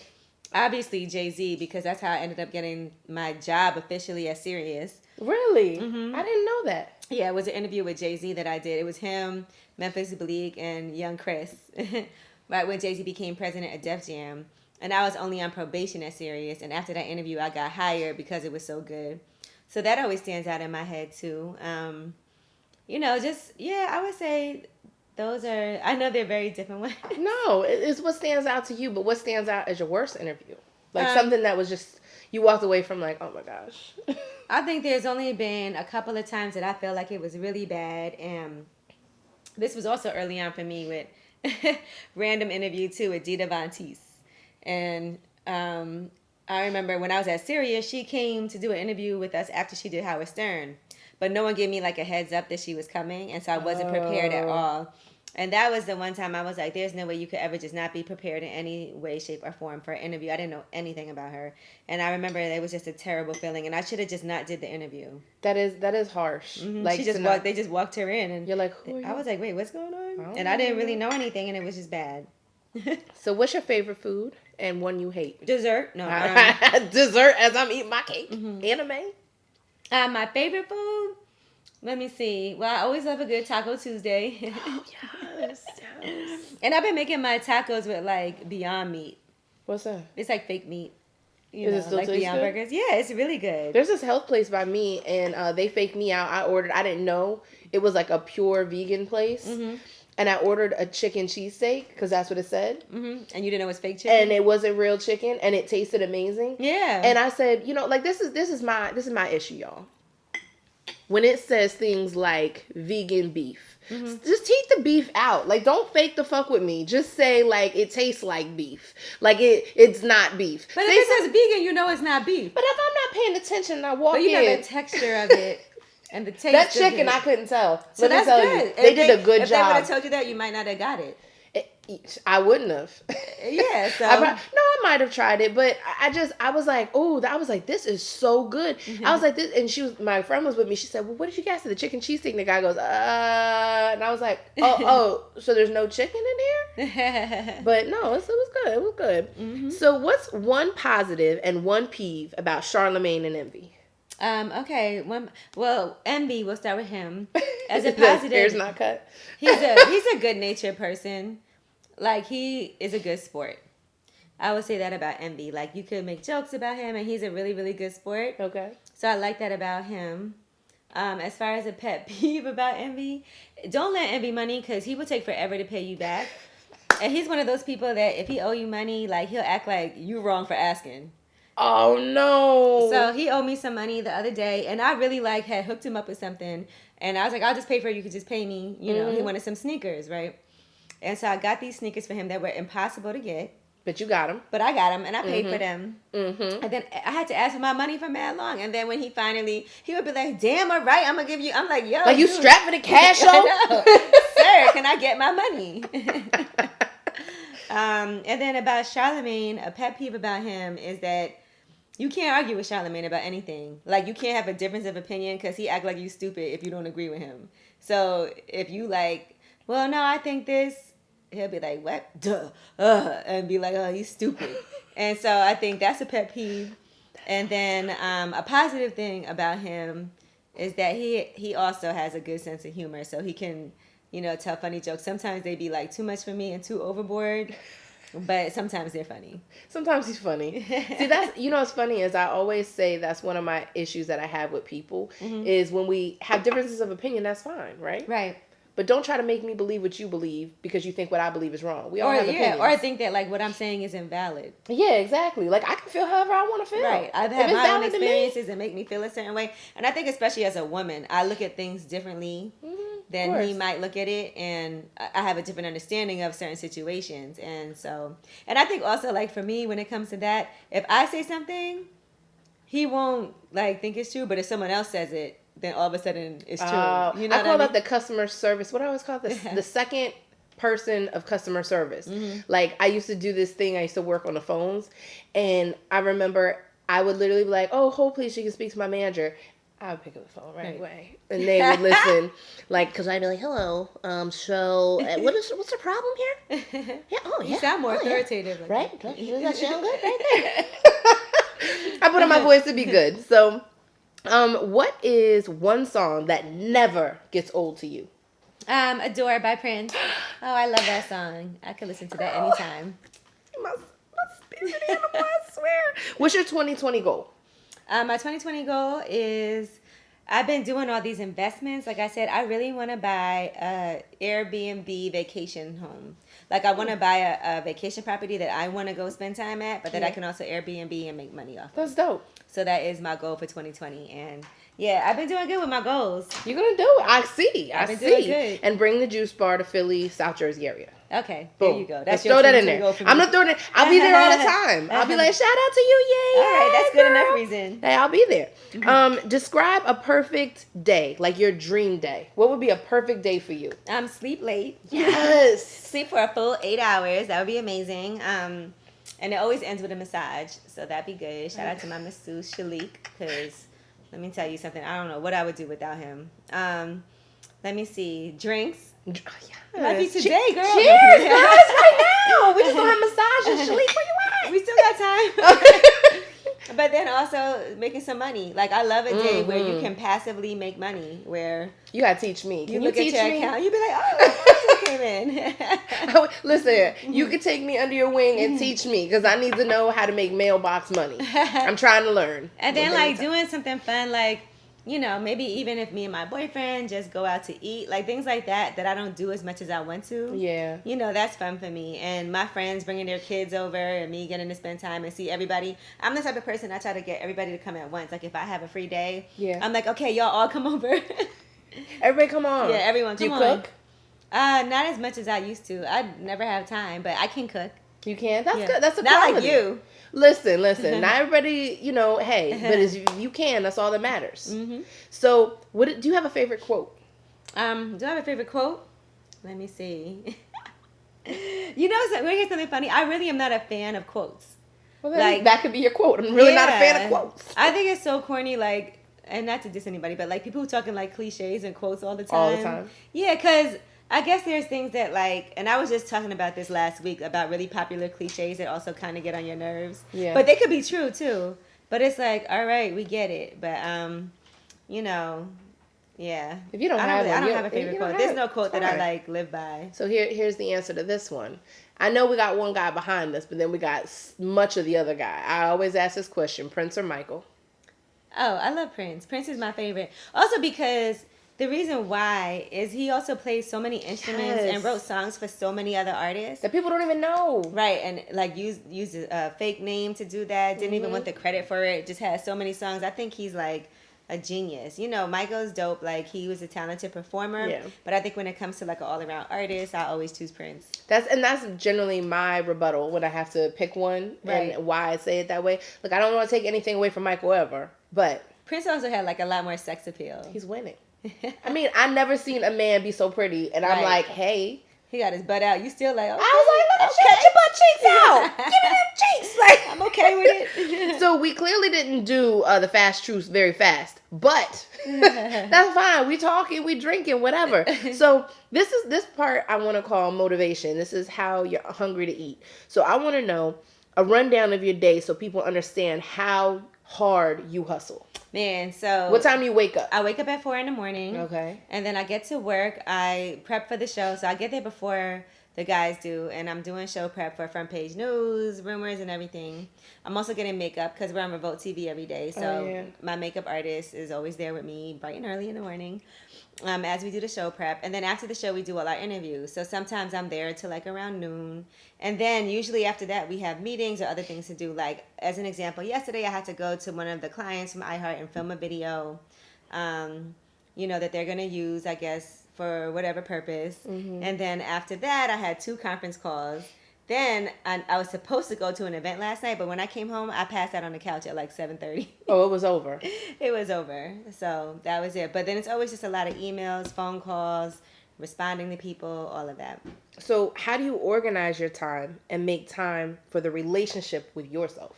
Obviously Jay-Z, because that's how I ended up getting my job officially at Sirius. Really? I didn't know that. Yeah, it was an interview with Jay-Z that I did. It was him, Memphis Bleak, and Young Chris. Right when Jay-Z became president of Def Jam. And I was only on probation at Sirius. And after that interview, I got hired because it was so good. So that always stands out in my head, too. I would say those are... I know they're very different ones. No, it's what stands out to you. But what stands out as your worst interview? Like something that was just... You walked away from like, oh my gosh. I think there's only been a couple of times that I felt like it was really bad. And this was also early on for me with random interview too with Dita Von Teese. And I remember when I was at Sirius, she came to do an interview with us after she did Howard Stern. But no one gave me like a heads up that she was coming. And so I wasn't prepared at all. And that was the one time I was like, there's no way you could ever just not be prepared in any way, shape, or form for an interview. I didn't know anything about her. And I remember it was just a terrible feeling. And I should have just not did the interview. That is harsh. Like they just walked her in. And you're like, who are you? I was like, wait, what's going on? I didn't really know anything. And it was just bad. So what's your favorite food and one you hate? Dessert. No. Dessert as I'm eating my cake. Anime. My favorite food? Let me see. Well, I always love a good Taco Tuesday. Oh, yes. And I've been making my tacos with, like, Beyond Meat. What's that? It's like fake meat. Is it still like Beyond good? Burgers. Yeah, it's really good. There's this health place by me, and they faked me out. I didn't know. It was like a pure vegan place. and I ordered a chicken cheesesteak because that's what it said. Mm-hmm. And you didn't know it was fake chicken? And it wasn't real chicken, and it tasted amazing. Yeah. And I said, you know, like this is my issue, y'all. When it says things like vegan beef, just take the beef out. Like, don't fake the fuck with me. Just say like it tastes like beef. Like it's not beef. But if it says vegan, you know it's not beef. But if I'm not paying attention, and I walk in. But you know the texture of it and the taste. That chicken, I couldn't tell. So that's good. They did a good job. If they would have told you that, you might not have got it. I wouldn't have. Yeah, so I might have tried it, but I was like, oh, I was like, this is so good. I was like, this, and my friend was with me. She said, well, what did you guys say? The chicken cheesesteak. The guy goes, and I was like, oh, so there's no chicken in here? But no, it was good. It was good. Mm-hmm. So what's one positive and one peeve about Charlamagne and Envy? Okay. Envy. We'll start with him. As a positive, hair's not cut. He's a good natured person. Like, he is a good sport. I would say that about Envy. Like, you could make jokes about him, and he's a really, really good sport. Okay. So I like that about him. As far as a pet peeve about Envy, don't lend Envy money because he will take forever to pay you back. And he's one of those people that if he owe you money, like, he'll act like you wrong for asking. Oh no! So he owed me some money the other day, and I really had hooked him up with something, and I was like, "I'll just pay for it. You could just pay me." You know, he wanted some sneakers, right? And so I got these sneakers for him that were impossible to get. But you got them. But I got them, and I paid for them. Mm-hmm. And then I had to ask for my money for mad long. And then when he would be like, "Damn, all right, I'm gonna give you." I'm like, "Yo, like, you dude, strapped for the cash, though?" Sir, can I get my money? And then about Charlamagne, a pet peeve about him is that you can't argue with Charlamagne about anything. Like, you can't have a difference of opinion because he act like you stupid if you don't agree with him. So if you like, well, no, I think this, he'll be like, what? Duh. And be like, oh, you stupid. And so I think that's a pet peeve. And then a positive thing about him is that he also has a good sense of humor. So he can, tell funny jokes. Sometimes they be like too much for me and too overboard. But sometimes they're funny. Sometimes he's funny. See, that's, what's funny is I always say that's one of my issues that I have with people is when we have differences of opinion, that's fine, right? Right. But don't try to make me believe what you believe because you think what I believe is wrong. We all have opinions. Or think that, like, what I'm saying is invalid. Yeah, exactly. Like, I can feel however I want to feel. Right. I've had my own experiences that make me feel a certain way. And I think especially as a woman, I look at things differently than he might look at it. And I have a different understanding of certain situations. And so, and I think also, like, for me, when it comes to that, if I say something, he won't, like, think it's true. But if someone else says it, then all of a sudden it's true. I call that the customer service. What do I always call this? The second person of customer service. Like, I used to do this thing. I used to work on the phones. And I remember I would literally be like, oh, hold please, you can speak to my manager. I would pick up the phone right away. And they would listen. Like, because I'd be like, hello, so what's the problem here? Yeah, You sound more authoritative. Yeah. Right? Does that sound good right there? I put on my voice to be good. So... what is one song that never gets old to you? Adore by Prince. Oh, I love that song. I could listen to that anytime. My spirit animal, I swear. What's your 2020 goal? My 2020 goal is I've been doing all these investments. Like I said, I really want to buy a Airbnb vacation home. Like, I want to buy a vacation property that I want to go spend time at, but that I can also Airbnb and make money off of. That's dope. So that is my goal for 2020. And yeah, I've been doing good with my goals. You're going to do it. I see. I've been doing good. And bring the juice bar to Philly, South Jersey area. Okay. Boom. There you go. Let's throw that in there. I'm not throwing it. I'll be there all the time. I'll be like, shout out to you. Yeah. All right. That's good enough reason. Hey, I'll be there. Describe a perfect day, like your dream day. What would be a perfect day for you? Sleep late. Yes. Sleep for a full 8 hours. That would be amazing. And it always ends with a massage. So that'd be good. Shout out to my masseuse, Shalik, because let me tell you something. I don't know what I would do without him. Let me see. Drinks. Yes. Might be today, girl. Cheers, girl. It's right now. We just don't have massages. Shalik, where you at? We still got time. But then also making some money. Like, I love a day where you can passively make money. Where you gotta teach me. Can you look at your account. You be like, oh, came in. Listen, you can take me under your wing and teach me because I need to know how to make mailbox money. I'm trying to learn. And then like doing something fun, like maybe even if me and my boyfriend just go out to eat, like things like that I don't do as much as I want to. Yeah. That's fun for me. And my friends bringing their kids over and me getting to spend time and see everybody. I'm the type of person I try to get everybody to come at once. Like if I have a free day, I'm like, okay, y'all all come over. Everybody come on. Yeah, everyone come on. Do you cook? Not as much as I used to. I never have time, but I can cook. You can? That's good. That's a not quality. Like you. Listen. Not everybody, hey, but if you can, that's all that matters. Mm-hmm. So, do you have a favorite quote? Do I have a favorite quote? Let me see. Here's something funny. I really am not a fan of quotes. Well, that could be your quote. I'm really not a fan of quotes. I think it's so corny, and not to diss anybody, but people who talking cliches and quotes all the time. All the time. Yeah, because I guess there's things that and I was just talking about this last week about really popular cliches that also kind of get on your nerves. Yeah. But they could be true too. But it's all right, we get it. But yeah. If you don't I have don't one, have a favorite quote. There's no quote that I live by. So here's the answer to this one. I know we got one guy behind us, but then we got much of the other guy. I always ask this question: Prince or Michael? Oh, I love Prince. Prince is my favorite. Also because the reason why is he also plays so many instruments and wrote songs for so many other artists that people don't even know. Right, and used a fake name to do that. Didn't even want the credit for it. Just has so many songs. I think he's a genius. Michael's dope. He was a talented performer. Yeah. But I think when it comes to an all-around artist, I always choose Prince. That's generally my rebuttal when I have to pick one, and why I say it that way. Look, I don't want to take anything away from Michael ever, but Prince also had a lot more sex appeal. He's winning. I mean, I never seen a man be so pretty, and I'm like, hey. He got his butt out. You still okay. I was like, look at your butt cheeks out. Give me them cheeks. I'm okay with it. So we clearly didn't do the fast truths very fast, but that's fine. We talking, we drinking, whatever. So this part I want to call motivation. This is how you're hungry to eat. So I want to know a rundown of your day so people understand how hard you hustle. Man, so... What time do you wake up? I wake up at 4 a.m. Okay. And then I get to work. I prep for the show. So I get there before the guys do. And I'm doing show prep for front page news, rumors, and everything. I'm also getting makeup because we're on Revolt TV every day. So my makeup artist is always there with me bright and early in the morning as we do the show prep. And then after the show, we do all our interviews. So sometimes I'm there till around noon. And then usually after that, we have meetings or other things to do. As an example, yesterday I had to go to one of the clients from iHeart and film a video, that they're going to use, I guess, for whatever purpose. Mm-hmm. And then after that, I had 2 conference calls. Then I was supposed to go to an event last night, but when I came home, I passed out on the couch at 7:30. Oh, it was over. It was over. So that was it. But then it's always just a lot of emails, phone calls, responding to people, all of that. So how do you organize your time and make time for the relationship with yourself?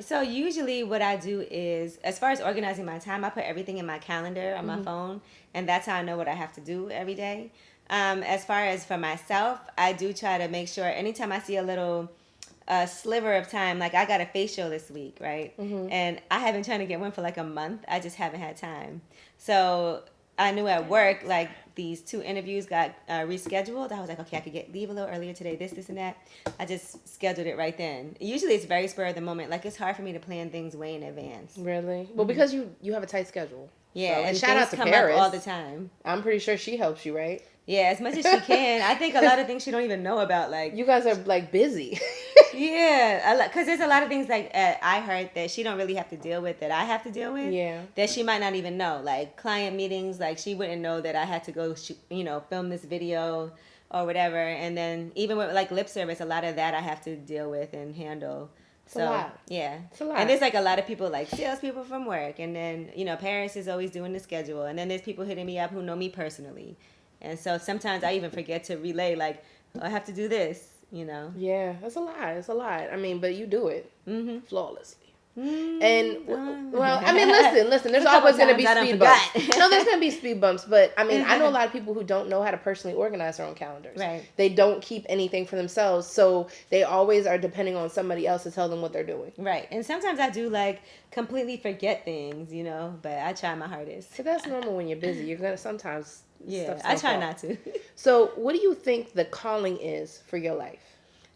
So usually what I do is, as far as organizing my time, I put everything in my calendar on my phone, and that's how I know what I have to do every day. As far as for myself, I do try to make sure anytime I see a little sliver of time, I got a facial this week, right? Mm-hmm. And I have been trying to get one for a month. I just haven't had time. So I knew at work, these 2 interviews got rescheduled. I was like, okay, I could leave a little earlier today, this and that. I just scheduled it right then. Usually it's very spur of the moment. It's hard for me to plan things way in advance. Really? Well, because you have a tight schedule. Yeah, so, and shout out to come Paris up all the time. I'm pretty sure she helps you, right? Yeah, as much as she can. I think a lot of things she don't even know about. You guys are busy. Yeah, because there's a lot of things at iHeart that she don't really have to deal with that I have to deal with. Yeah. That she might not even know. Client meetings, she wouldn't know that I had to go, film this video or whatever. And then even with lip service, a lot of that I have to deal with and handle. It's a lot. Yeah. It's a lot. And there's a lot of people salespeople from work. And then, Paris is always doing the schedule. And then there's people hitting me up who know me personally. And so sometimes I even forget to relay, I have to do this, Yeah, that's a lot. It's a lot. I mean, but you do it flawlessly. Mm-hmm. And, well, I mean, listen, there's always going to be speed bumps. No, there's going to be speed bumps. But, I mean, I know a lot of people who don't know how to personally organize their own calendars. Right. They don't keep anything for themselves. So they always are depending on somebody else to tell them what they're doing. Right. And sometimes I do, completely forget things, but I try my hardest. But that's normal when you're busy. You're going to sometimes... Yeah, I try not to. So, what do you think the calling is for your life?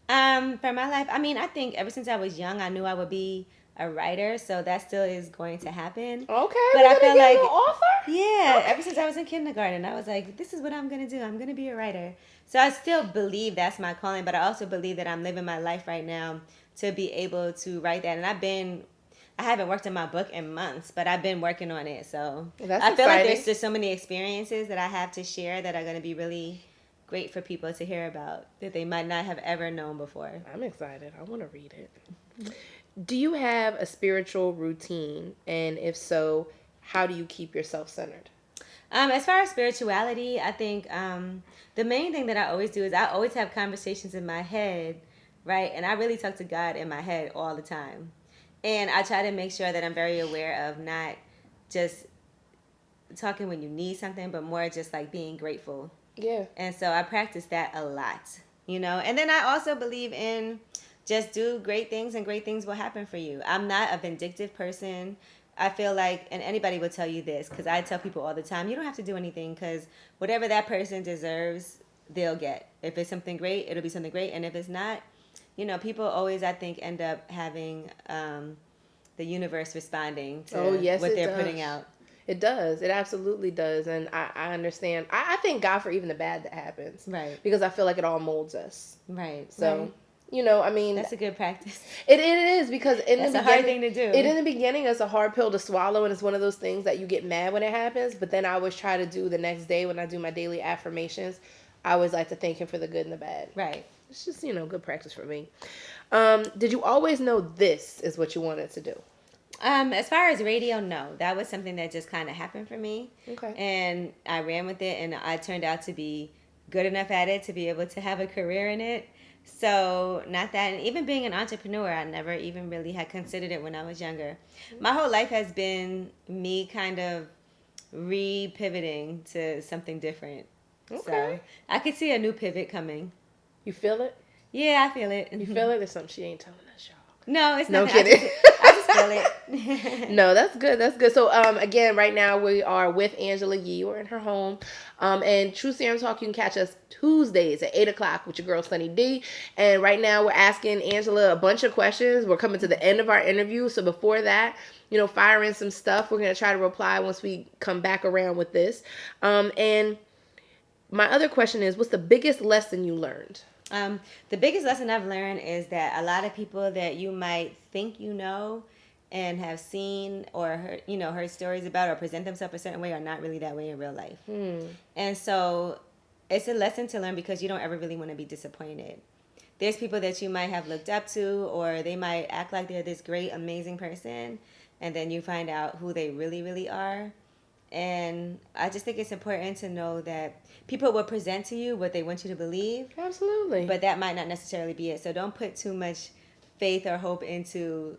For my life, I mean, I think ever since I was young, I knew I would be a writer, so that still is going to happen. Okay, but I feel like an author. Yeah, ever since I was in kindergarten, I was like, this is what I'm gonna do. I'm gonna be a writer. So I still believe that's my calling, but I also believe that I'm living my life right now to be able to write that. And I haven't worked on my book in months, but I've been working on it. So That's I feel like exciting. there's just so many experiences that I have to share that are going to be really great for people to hear about that they might not have ever known before. I'm excited. I want to read it. Do you have a spiritual routine? And if so, how do you keep yourself centered? As far as spirituality, I think the main thing that I always do is I always have conversations in my head, right? And I really talk to God in my head all the time. And I try to make sure that I'm very aware of not just talking when you need something, but more just like being grateful. Yeah. And so I practice that a lot, you know. And then I also believe in just do great things and great things will happen for you. I'm not a vindictive person. I feel like, and anybody will tell you this, because I tell people all the time, you don't have to do anything because whatever that person deserves, they'll get. If it's something great, it'll be something great. And if it's not, you know, people always, I think, end up having the universe responding to what they're putting out. It does. It absolutely does. And I understand. I thank God for even the bad that happens. Right. Because I feel like it all molds us. Right. So, right. You know, I mean. That's a good practice. It is because that's a hard thing to do. In the beginning, it's a hard pill to swallow. And it's one of those things that you get mad when it happens. But then I always try to do the next day when I do my daily affirmations. I always like to thank him for the good and the bad. Right. It's just, you know, good practice for me. Did you always know this is what you wanted to do? As far as radio, no. That was something that just kind of happened for me. Okay. And I ran with it, and I turned out to be good enough at it to be able to have a career in it. So, not that. And even being an entrepreneur, I never even really had considered it when I was younger. My whole life has been me kind of re-pivoting to something different. Okay. So, I could see a new pivot coming. You feel it? Yeah, I feel it. You feel it? There's something she ain't telling us, y'all. No, it's no not. kidding. I just feel it. No, that's good. That's good. So, again, right now we are with Angela Yee. We're in her home. And Truth Serum Talk, you can catch us Tuesdays at 8 o'clock with your girl, Sunny D. And right now we're asking Angela a bunch of questions. We're coming to the end of our interview. So before that, you know, fire in some stuff. We're going to try to reply once we come back around with this. And my other question is, what's the biggest lesson you learned? The biggest lesson I've learned is that a lot of people that you might think you know and have seen or heard stories about or present themselves a certain way are not really that way in real life. And so it's a lesson to learn because you don't ever really want to be disappointed. There's people that you might have looked up to, or they might act like they're this great, amazing person, and then you find out who they really, really are. And I just think it's important to know that people will present to you what they want you to believe. Absolutely. But that might not necessarily be it. So don't put too much faith or hope into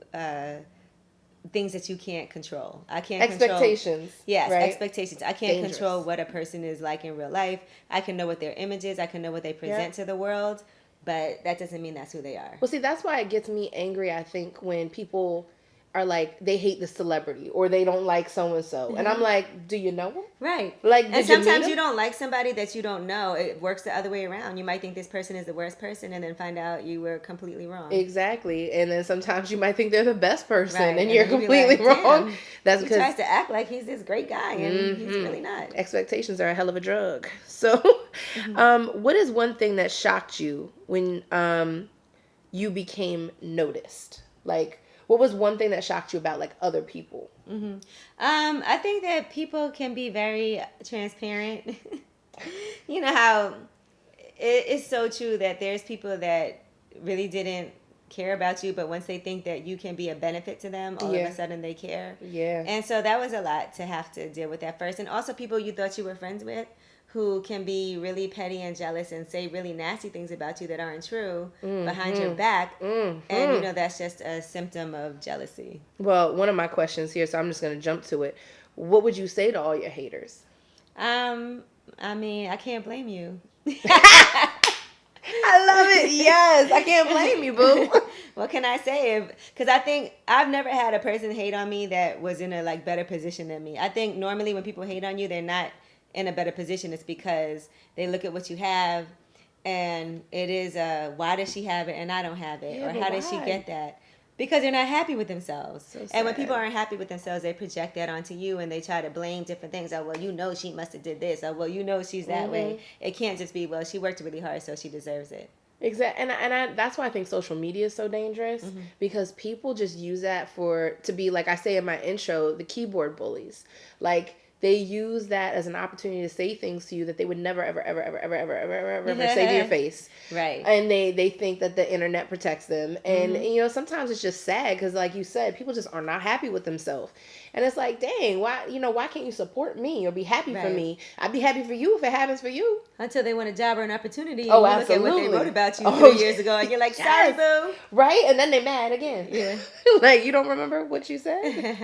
things that you can't control. I can't expectations. Yes, right? Expectations. I can't control what a person is like in real life. I can know what their image is. I can know what they present to the world. But that doesn't mean that's who they are. Well, see, that's why it gets me angry, I think, when people are like, they hate the celebrity or they don't like so-and-so. And I'm like, do you know them? Right. Like, and sometimes you don't like somebody that you don't know. It works the other way around. You might think this person is the worst person and then find out you were completely wrong. Exactly. And then sometimes you might think they're the best person and you're completely wrong. That's because he tries to act like he's this great guy and he's really not. Expectations are a hell of a drug. So what is one thing that shocked you when you became noticed? Like, what was one thing that shocked you about like other people? I think that people can be very transparent. You know how it's so true that there's people that really didn't care about you, but once they think that you can be a benefit to them, all of a sudden they care. Yeah. And so that was a lot to have to deal with at first. And also people you thought you were friends with who can be really petty and jealous and say really nasty things about you that aren't true behind your back. And, you know, that's just a symptom of jealousy. Well, one of my questions here, so I'm just going to jump to it. What would you say to all your haters? I mean, I can't blame you. I love it. Yes. I can't blame you, boo. What can I say? Because I think I've never had a person hate on me that was in a like better position than me. I think normally when people hate on you, they're not in a better position. It's because they look at what you have and it is why does she have it and I don't have it, or how did she get that? Because they're not happy with themselves. So and when sad. people aren't happy with themselves, they project that onto you and they try to blame different things. Oh, well, she must have did this. Oh, well, she's that way. It can't just be, well, she worked really hard, so she deserves it. Exactly, and that's why I think social media is so dangerous, because people just use that to be, like I say in my intro, the keyboard bullies. Like, they use that as an opportunity to say things to you that they would never, ever, ever, ever, ever, ever, ever, ever, ever say to your face. Right. And they think that the internet protects them. And, sometimes it's just sad because, like you said, people just are not happy with themselves. And it's like, dang, why can't you support me or be happy for me? I'd be happy for you if it happens for you. Until they want a job or an opportunity. And Oh, you absolutely. look at what they wrote about you 3 years ago and you're like, sorry, boo. Right? And then they mad again. Yeah. Like, you don't remember what you said?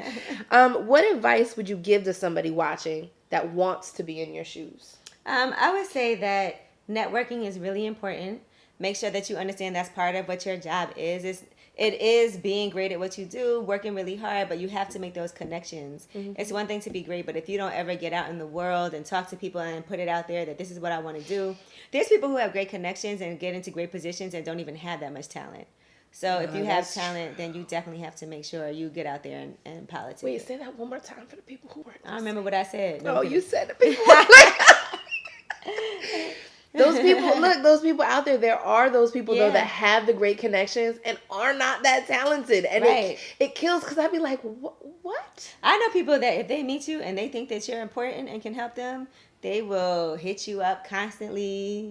What advice would you give to somebody watching that wants to be in your shoes? I would say that networking is really important. Make sure that you understand that's part of what your job is. It is being great at what you do, working really hard, but you have to make those connections. It's one thing to be great, but if you don't ever get out in the world and talk to people and put it out there that this is what I want to do, there's people who have great connections and get into great positions and don't even have that much talent. So if you have talent, then you definitely have to make sure you get out there and politic. Wait, say that one more time for the people who weren't. I don't remember what I said. No, you said the people were like... Those people out there are those people, though, that have the great connections and are not that talented. And it kills, because I'd be like, what? I know people that if they meet you and they think that you're important and can help them, they will hit you up constantly,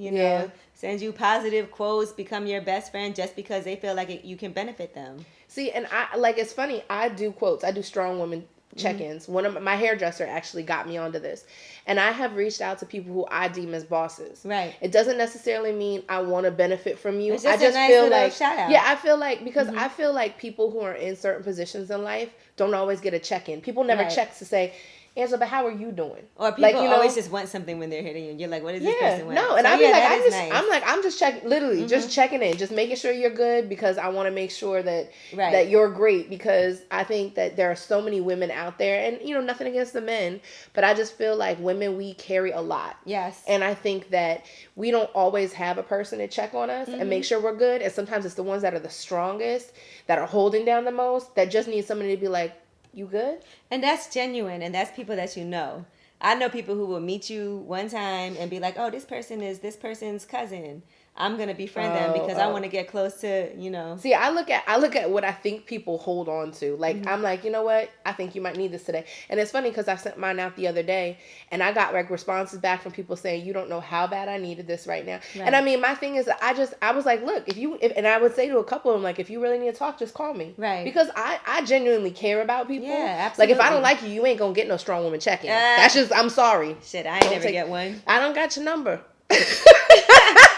send you positive quotes, become your best friend just because they feel like you can benefit them. See, and it's funny, I do quotes. I do strong women check-ins. One of my hairdresser actually got me onto this, and I have reached out to people who I deem as bosses. Right. It doesn't necessarily mean I want to benefit from you. It's just I just a nice feel little like shout out. Yeah, I feel like because I feel like people who are in certain positions in life don't always get a check-in. People never check to say, Angela, but how are you doing? Or people always just want something when they're hitting you. And you're like, what does this person want? No, and so, I'd be nice. I'm just checking, literally just checking in, just making sure you're good, because I want to make sure that that you're great, because I think that there are so many women out there, and nothing against the men, but I just feel like women, we carry a lot. Yes. And I think that we don't always have a person to check on us and make sure we're good, and sometimes it's the ones that are the strongest, that are holding down the most, that just need somebody to be like, you good? And that's genuine, and that's people that you know. I know people who will meet you one time and be like, oh, this person is this person's cousin. I'm going to befriend them because I want to get close to, See, I look at what I think people hold on to. Like, I'm like, you know what? I think you might need this today. And it's funny because I sent mine out the other day, and I got responses back from people saying, you don't know how bad I needed this right now. Right. And I mean, my thing is, I was like, look, and I would say to a couple of them, like, if you really need to talk, just call me. Right. Because I genuinely care about people. Yeah, absolutely. Like, if I don't like you, you ain't going to get no strong woman check-in. That's just, I'm sorry. Shit, I ain't never get one. I don't got your number.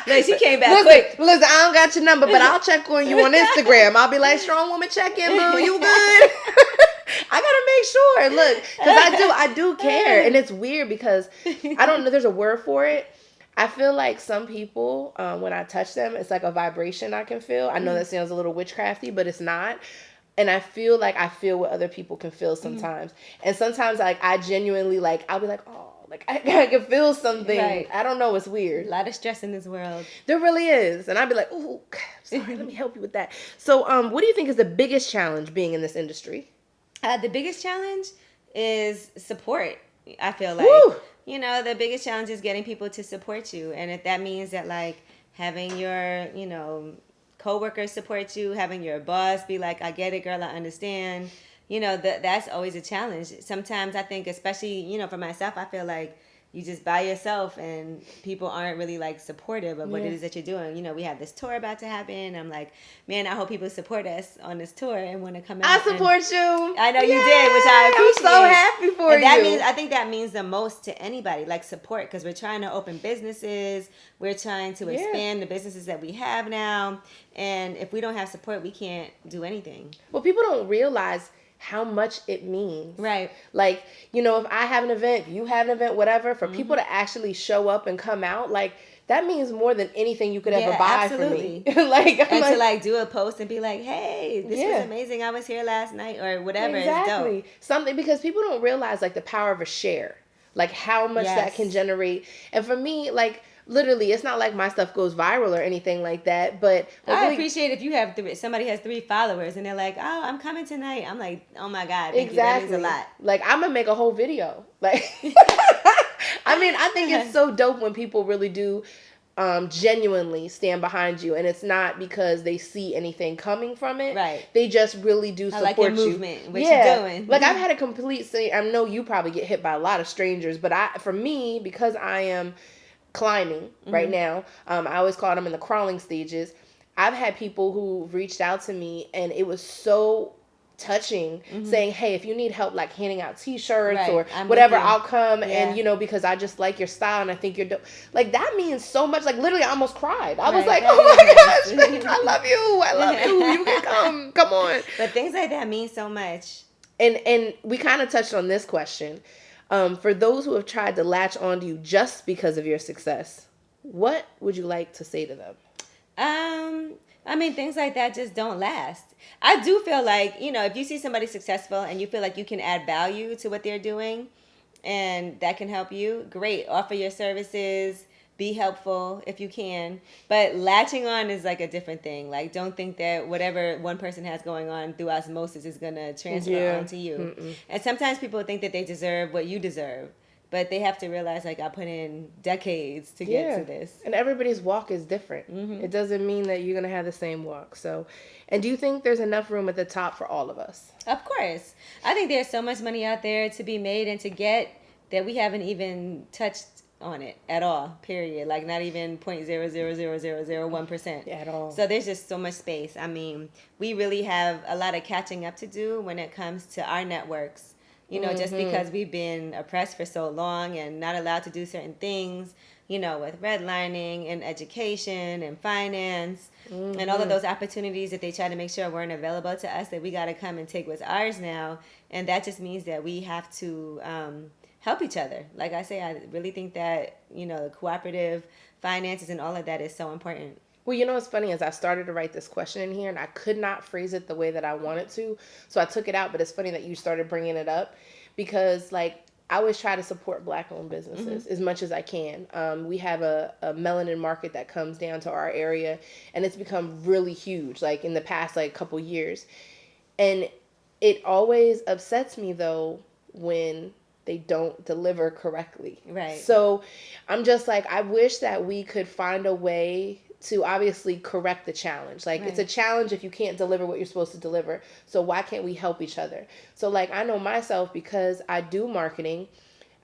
Like, she came back quick. Listen, I don't got your number, but I'll check on you on Instagram. I'll be like, strong woman check-in, boo, you good? I gotta make sure. Look, because I do care. And it's weird because I don't know, there's a word for it. I feel like some people, when I touch them, it's like a vibration I can feel. I know that sounds a little witchcrafty, but it's not. And I feel like I feel what other people can feel sometimes. And sometimes, like, I genuinely, like, I'll be like, oh, like, I can feel something. Right. I don't know. It's weird. A lot of stress in this world. There really is. And I'd be like, oh, sorry, let me help you with that. So what do you think is the biggest challenge being in this industry? The biggest challenge is support, I feel like. Woo! The biggest challenge is getting people to support you. And if that means that, like, having your, coworkers support you, having your boss be like, I get it, girl, I understand. That's always a challenge. Sometimes I think, especially, for myself, I feel like you just by yourself and people aren't really like supportive of what it is that you're doing. We have this tour about to happen. I'm like, man, I hope people support us on this tour and want to come out. I support you. I know you did, which I appreciate. I'm so happy for you. I think that means the most to anybody, like support, because we're trying to open businesses. We're trying to expand the businesses that we have now. And if we don't have support, we can't do anything. Well, people don't realize how much it means. Right. Like, if I have an event, you have an event, whatever, for people to actually show up and come out, like, that means more than anything you could ever buy for me. To do a post and be like, hey, this was amazing. I was here last night or whatever. Exactly. It's dope. Something, because people don't realize, like, the power of a share. Like, how much that can generate. And for me, like, literally, it's not like my stuff goes viral or anything like that. But I appreciate if you have somebody has 3 followers and they're like, "Oh, I'm coming tonight." I'm like, "Oh my God, thank you. That means a lot." Like, I'm gonna make a whole video. Like, I mean, I think it's so dope when people really do genuinely stand behind you, and it's not because they see anything coming from it. Right. They just really do support like your you. movement, what you're doing. Like, I've had a complete I know you probably get hit by a lot of strangers, but for me, because I am climbing right now, I always call them in the crawling stages. I've had people who reached out to me, and it was so touching, saying, "Hey, if you need help, like handing out T-shirts or whatever, I'll come." And because I just like your style and I think you're dope. Like, that means so much. Like, literally, I almost cried. I was like, "Oh my gosh, I love you. You can come on." But things like that mean so much. And we kind of touched on this question. For those who have tried to latch onto you just because of your success, what would you like to say to them? I mean, things like that just don't last. I do feel like, if you see somebody successful and you feel like you can add value to what they're doing and that can help you, great. Offer your services, be helpful if you can. But latching on is like a different thing. Like, don't think that whatever one person has going on through osmosis is going to transfer onto you. Mm-mm. And sometimes people think that they deserve what you deserve. But they have to realize, like, I put in decades to get to this. And everybody's walk is different. It doesn't mean that you're going to have the same walk. So, and do you think there's enough room at the top for all of us? Of course. I think there's so much money out there to be made and to get that we haven't even touched on it at all, period. Like, not even 0.00001% at all. So there's just so much space. I mean, we really have a lot of catching up to do when it comes to our networks. Just because we've been oppressed for so long and not allowed to do certain things, with redlining and education and finance and all of those opportunities that they try to make sure weren't available to us, that we got to come and take what's ours now. And that just means that we have to help each other. Like I say, I really think that, cooperative finances and all of that is so important. Well, what's funny is I started to write this question in here and I could not phrase it the way that I wanted to. So I took it out, but it's funny that you started bringing it up because, like, I always try to support Black-owned businesses as much as I can. We have a melanin market that comes down to our area and it's become really huge, like, in the past, like, couple years. And it always upsets me, though, when they don't deliver correctly. Right. So I'm just like, I wish that we could find a way to obviously correct the challenge. Like, it's a challenge if you can't deliver what you're supposed to deliver. So why can't we help each other? So, like, I know myself, because I do marketing,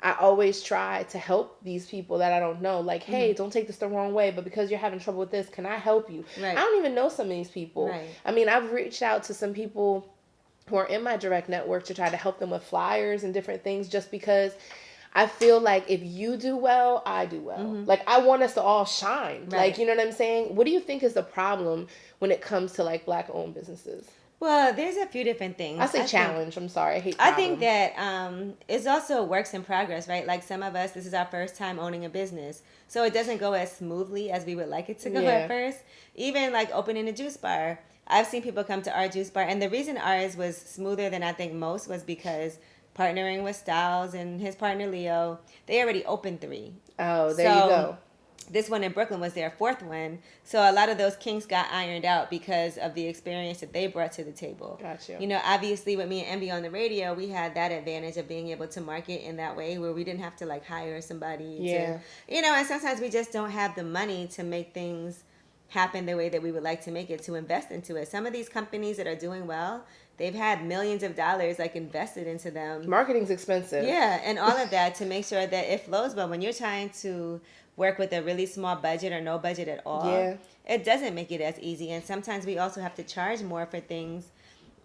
I always try to help these people that I don't know. Like, hey, don't take this the wrong way, but because you're having trouble with this, can I help you? Right. I don't even know some of these people. Right. I mean, I've reached out to some people who are in my direct network to try to help them with flyers and different things, just because I feel like if you do well, I do well. Like, I want us to all shine. Right. Like, you know what I'm saying? What do you think is the problem when it comes to, like, Black-owned businesses? Well, there's a few different things. I say challenge. I'm sorry. I hate problem. I think that it's also works in progress, right? Like, some of us, this is our first time owning a business. So it doesn't go as smoothly as we would like it to go at first. Even, like, opening a juice bar. I've seen people come to our juice bar. And the reason ours was smoother than I think most was because partnering with Styles and his partner Leo, they already opened 3. Oh, there you go. This one in Brooklyn was their 4th one. So a lot of those kinks got ironed out because of the experience that they brought to the table. Gotcha. Obviously with me and Envy on the radio, we had that advantage of being able to market in that way where we didn't have to, like, hire somebody to, and sometimes we just don't have the money to make things happen the way that we would like to make it, to invest into it. Some of these companies that are doing well, they've had millions of dollars, like, invested into them. Marketing's expensive. Yeah, and all of that to make sure that it flows well. When you're trying to work with a really small budget or no budget at all, it doesn't make it as easy. And sometimes we also have to charge more for things.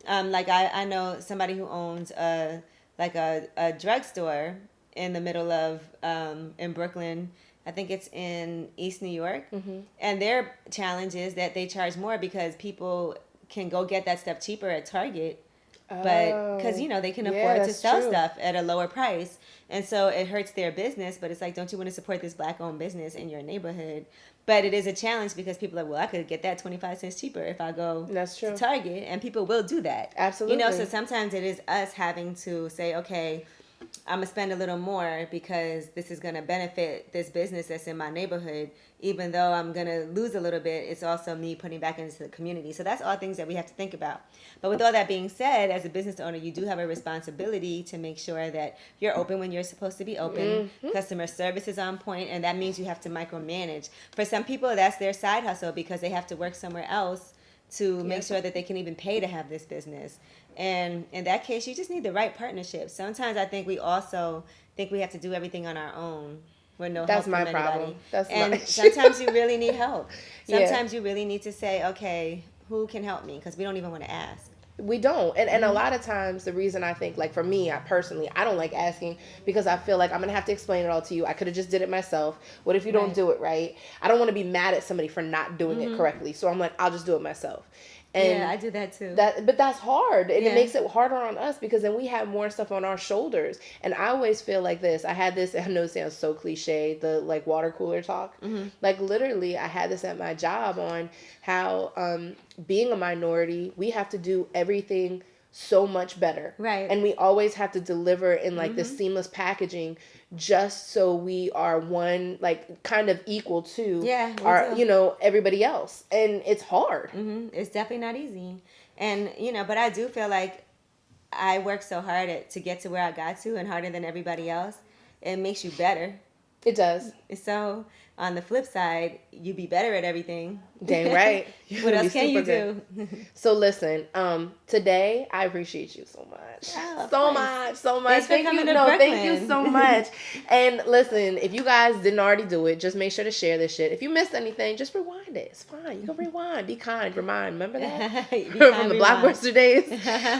Like, I know somebody who owns a drugstore in the middle of, in Brooklyn. I think it's in East New York. And their challenge is that they charge more because people can go get that stuff cheaper at Target, but because they can afford to sell stuff at a lower price, and so it hurts their business. But it's like, don't you want to support this Black-owned business in your neighborhood? But it is a challenge because people are like, well, I could get that 25 cents cheaper if I go to Target, and people will do that. Absolutely. So sometimes it is us having to say, okay, I'm gonna spend a little more because this is gonna benefit this business that's in my neighborhood. Even though I'm gonna lose a little bit, it's also me putting back into the community. So that's all things that we have to think about. But with all that being said, as a business owner, you do have a responsibility to make sure that you're open when you're supposed to be open. Customer service is on point, and that means you have to micromanage. For some people, that's their side hustle because they have to work somewhere else to make sure that they can even pay to have this business. And in that case, you just need the right partnership. Sometimes I think we also think we have to do everything on our own with no help from anybody. That's my problem. And sometimes you really need help. Sometimes you really need to say, okay, who can help me? Because we don't even want to ask. We don't. And a lot of times the reason I think, like for me, I personally, I don't like asking because I feel like I'm going to have to explain it all to you. I could have just did it myself. What if you don't do it right? I don't want to be mad at somebody for not doing it correctly. So I'm like, I'll just do it myself. And yeah, I do that too. But that's hard. And it makes it harder on us because then we have more stuff on our shoulders. And I always feel like this. I had this, I know it sounds so cliche, the like water cooler talk. Like literally, I had this at my job on how being a minority, we have to do everything so much better. Right. And we always have to deliver in like this seamless packaging just so we are one, like kind of equal to our, you know, everybody else. And it's hard. It's definitely not easy. And, you know, but I do feel like I worked so hard to get to where I got to and harder than everybody else. It makes you better. It does. So on the flip side, you be better at everything. Dang right. What else can you do? So listen, today I appreciate you so much. Oh, so much. Thanks Thank for coming you. to Brooklyn. Thank you so much. And listen, if you guys didn't already do it, just make sure to share this shit. If you missed anything, just rewind it. It's fine. You can rewind. Be kind. Remind. Remember that? From the Blockbuster days.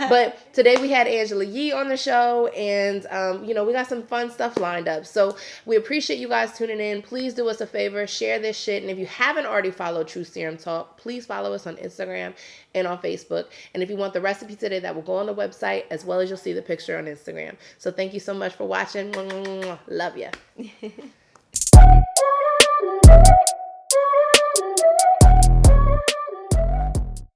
But today we had Angela Yee on the show, and you know, we got some fun stuff lined up. So we appreciate you guys tuning in. Please do us a favor, share this shit, and if you haven't already followed Truth Serum Talk, please follow us on Instagram and on Facebook. And if you want the recipe today, that will go on the website as well as you'll see the picture on Instagram. So thank you so much for watching. Love ya.